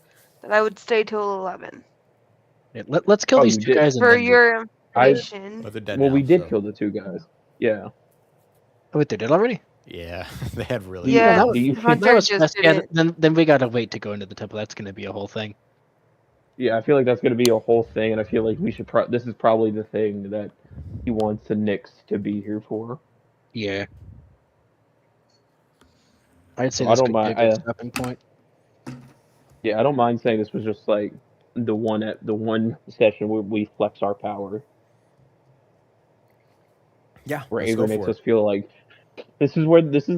that I would stay till 11. Yeah, let's kill Oh, these you two did? guys and For then your information. But they're dead Well, now, we did so- kill the 2 guys. Yeah. Oh, wait, they did already? Yeah, they had really. Yeah, that was- Do you Hunter That was just fast. did Yeah, it. then we gotta wait to go into the temple. That's gonna be a whole thing. Yeah, I feel like that's going to be a whole thing, and I feel like we should. This is probably the thing that he wants the Knicks to be here for. Yeah. I'd say So I this don't could be a mind- good stopping point. Yeah, I don't mind saying this was just like the one session where we flex our power, Yeah, where let's go Avery makes for us it. feel like this is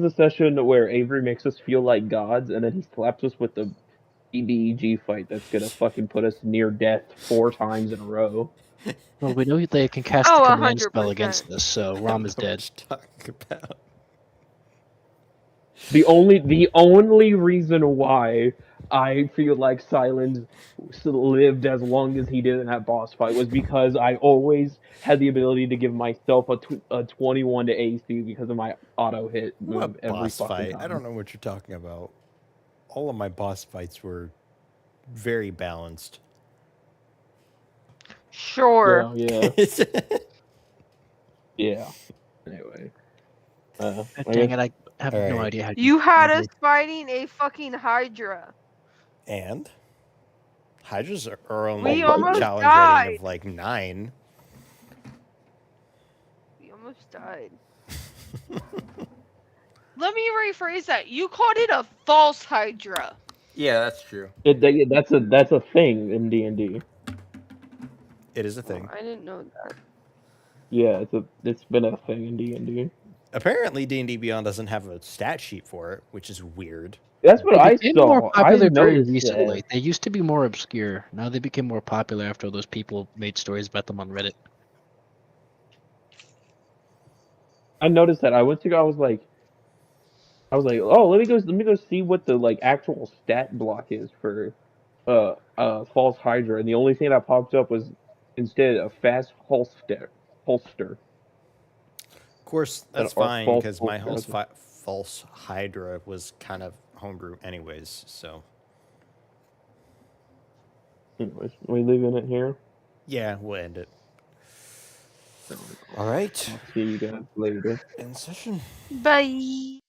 the session where Avery makes us feel like gods, and then he slaps us with the EDEG fight that's gonna fucking put us near death 4 times in a row. Well, we know they can cast Oh, the command 100%. spell against us, so I Rom don't is know what dead. you're talking about. The only reason why I feel like Silence lived as long as he did in that boss fight was because I always had the ability to give myself a 21 to AC because of my auto hit move What every boss fucking fight? time. I don't know what you're talking about. All of my boss fights were very balanced. Sure. Yeah. Yeah. Anyway. I Dang guess- it, I have no Alright. idea how You had us fighting a fucking Hydra. And Hydras are only We almost challenge died. rating of like 9. We almost died. Let me rephrase that. You called it a false Hydra. Yeah, that's true. that's a thing in D&D. It is a Oh, thing. I didn't know that. Yeah, it's been a thing in D&D. Apparently, D&D Beyond doesn't have a stat sheet for it, which is weird. That's what They I became saw. more I popular very noticed recently. that. They used to be more obscure. Now they became more popular after those people made stories about them on Reddit. I noticed that. I was like, oh, let me go see what the like actual stat block is for false Hydra, and the only thing that popped up was instead a fast holster. Of course, that's Or fine false because my holster. false Hydra was kind of homebrew, anyways. So Anyways, we leaving it here. yeah, we'll end it. All right, See you guys later. end session. Bye.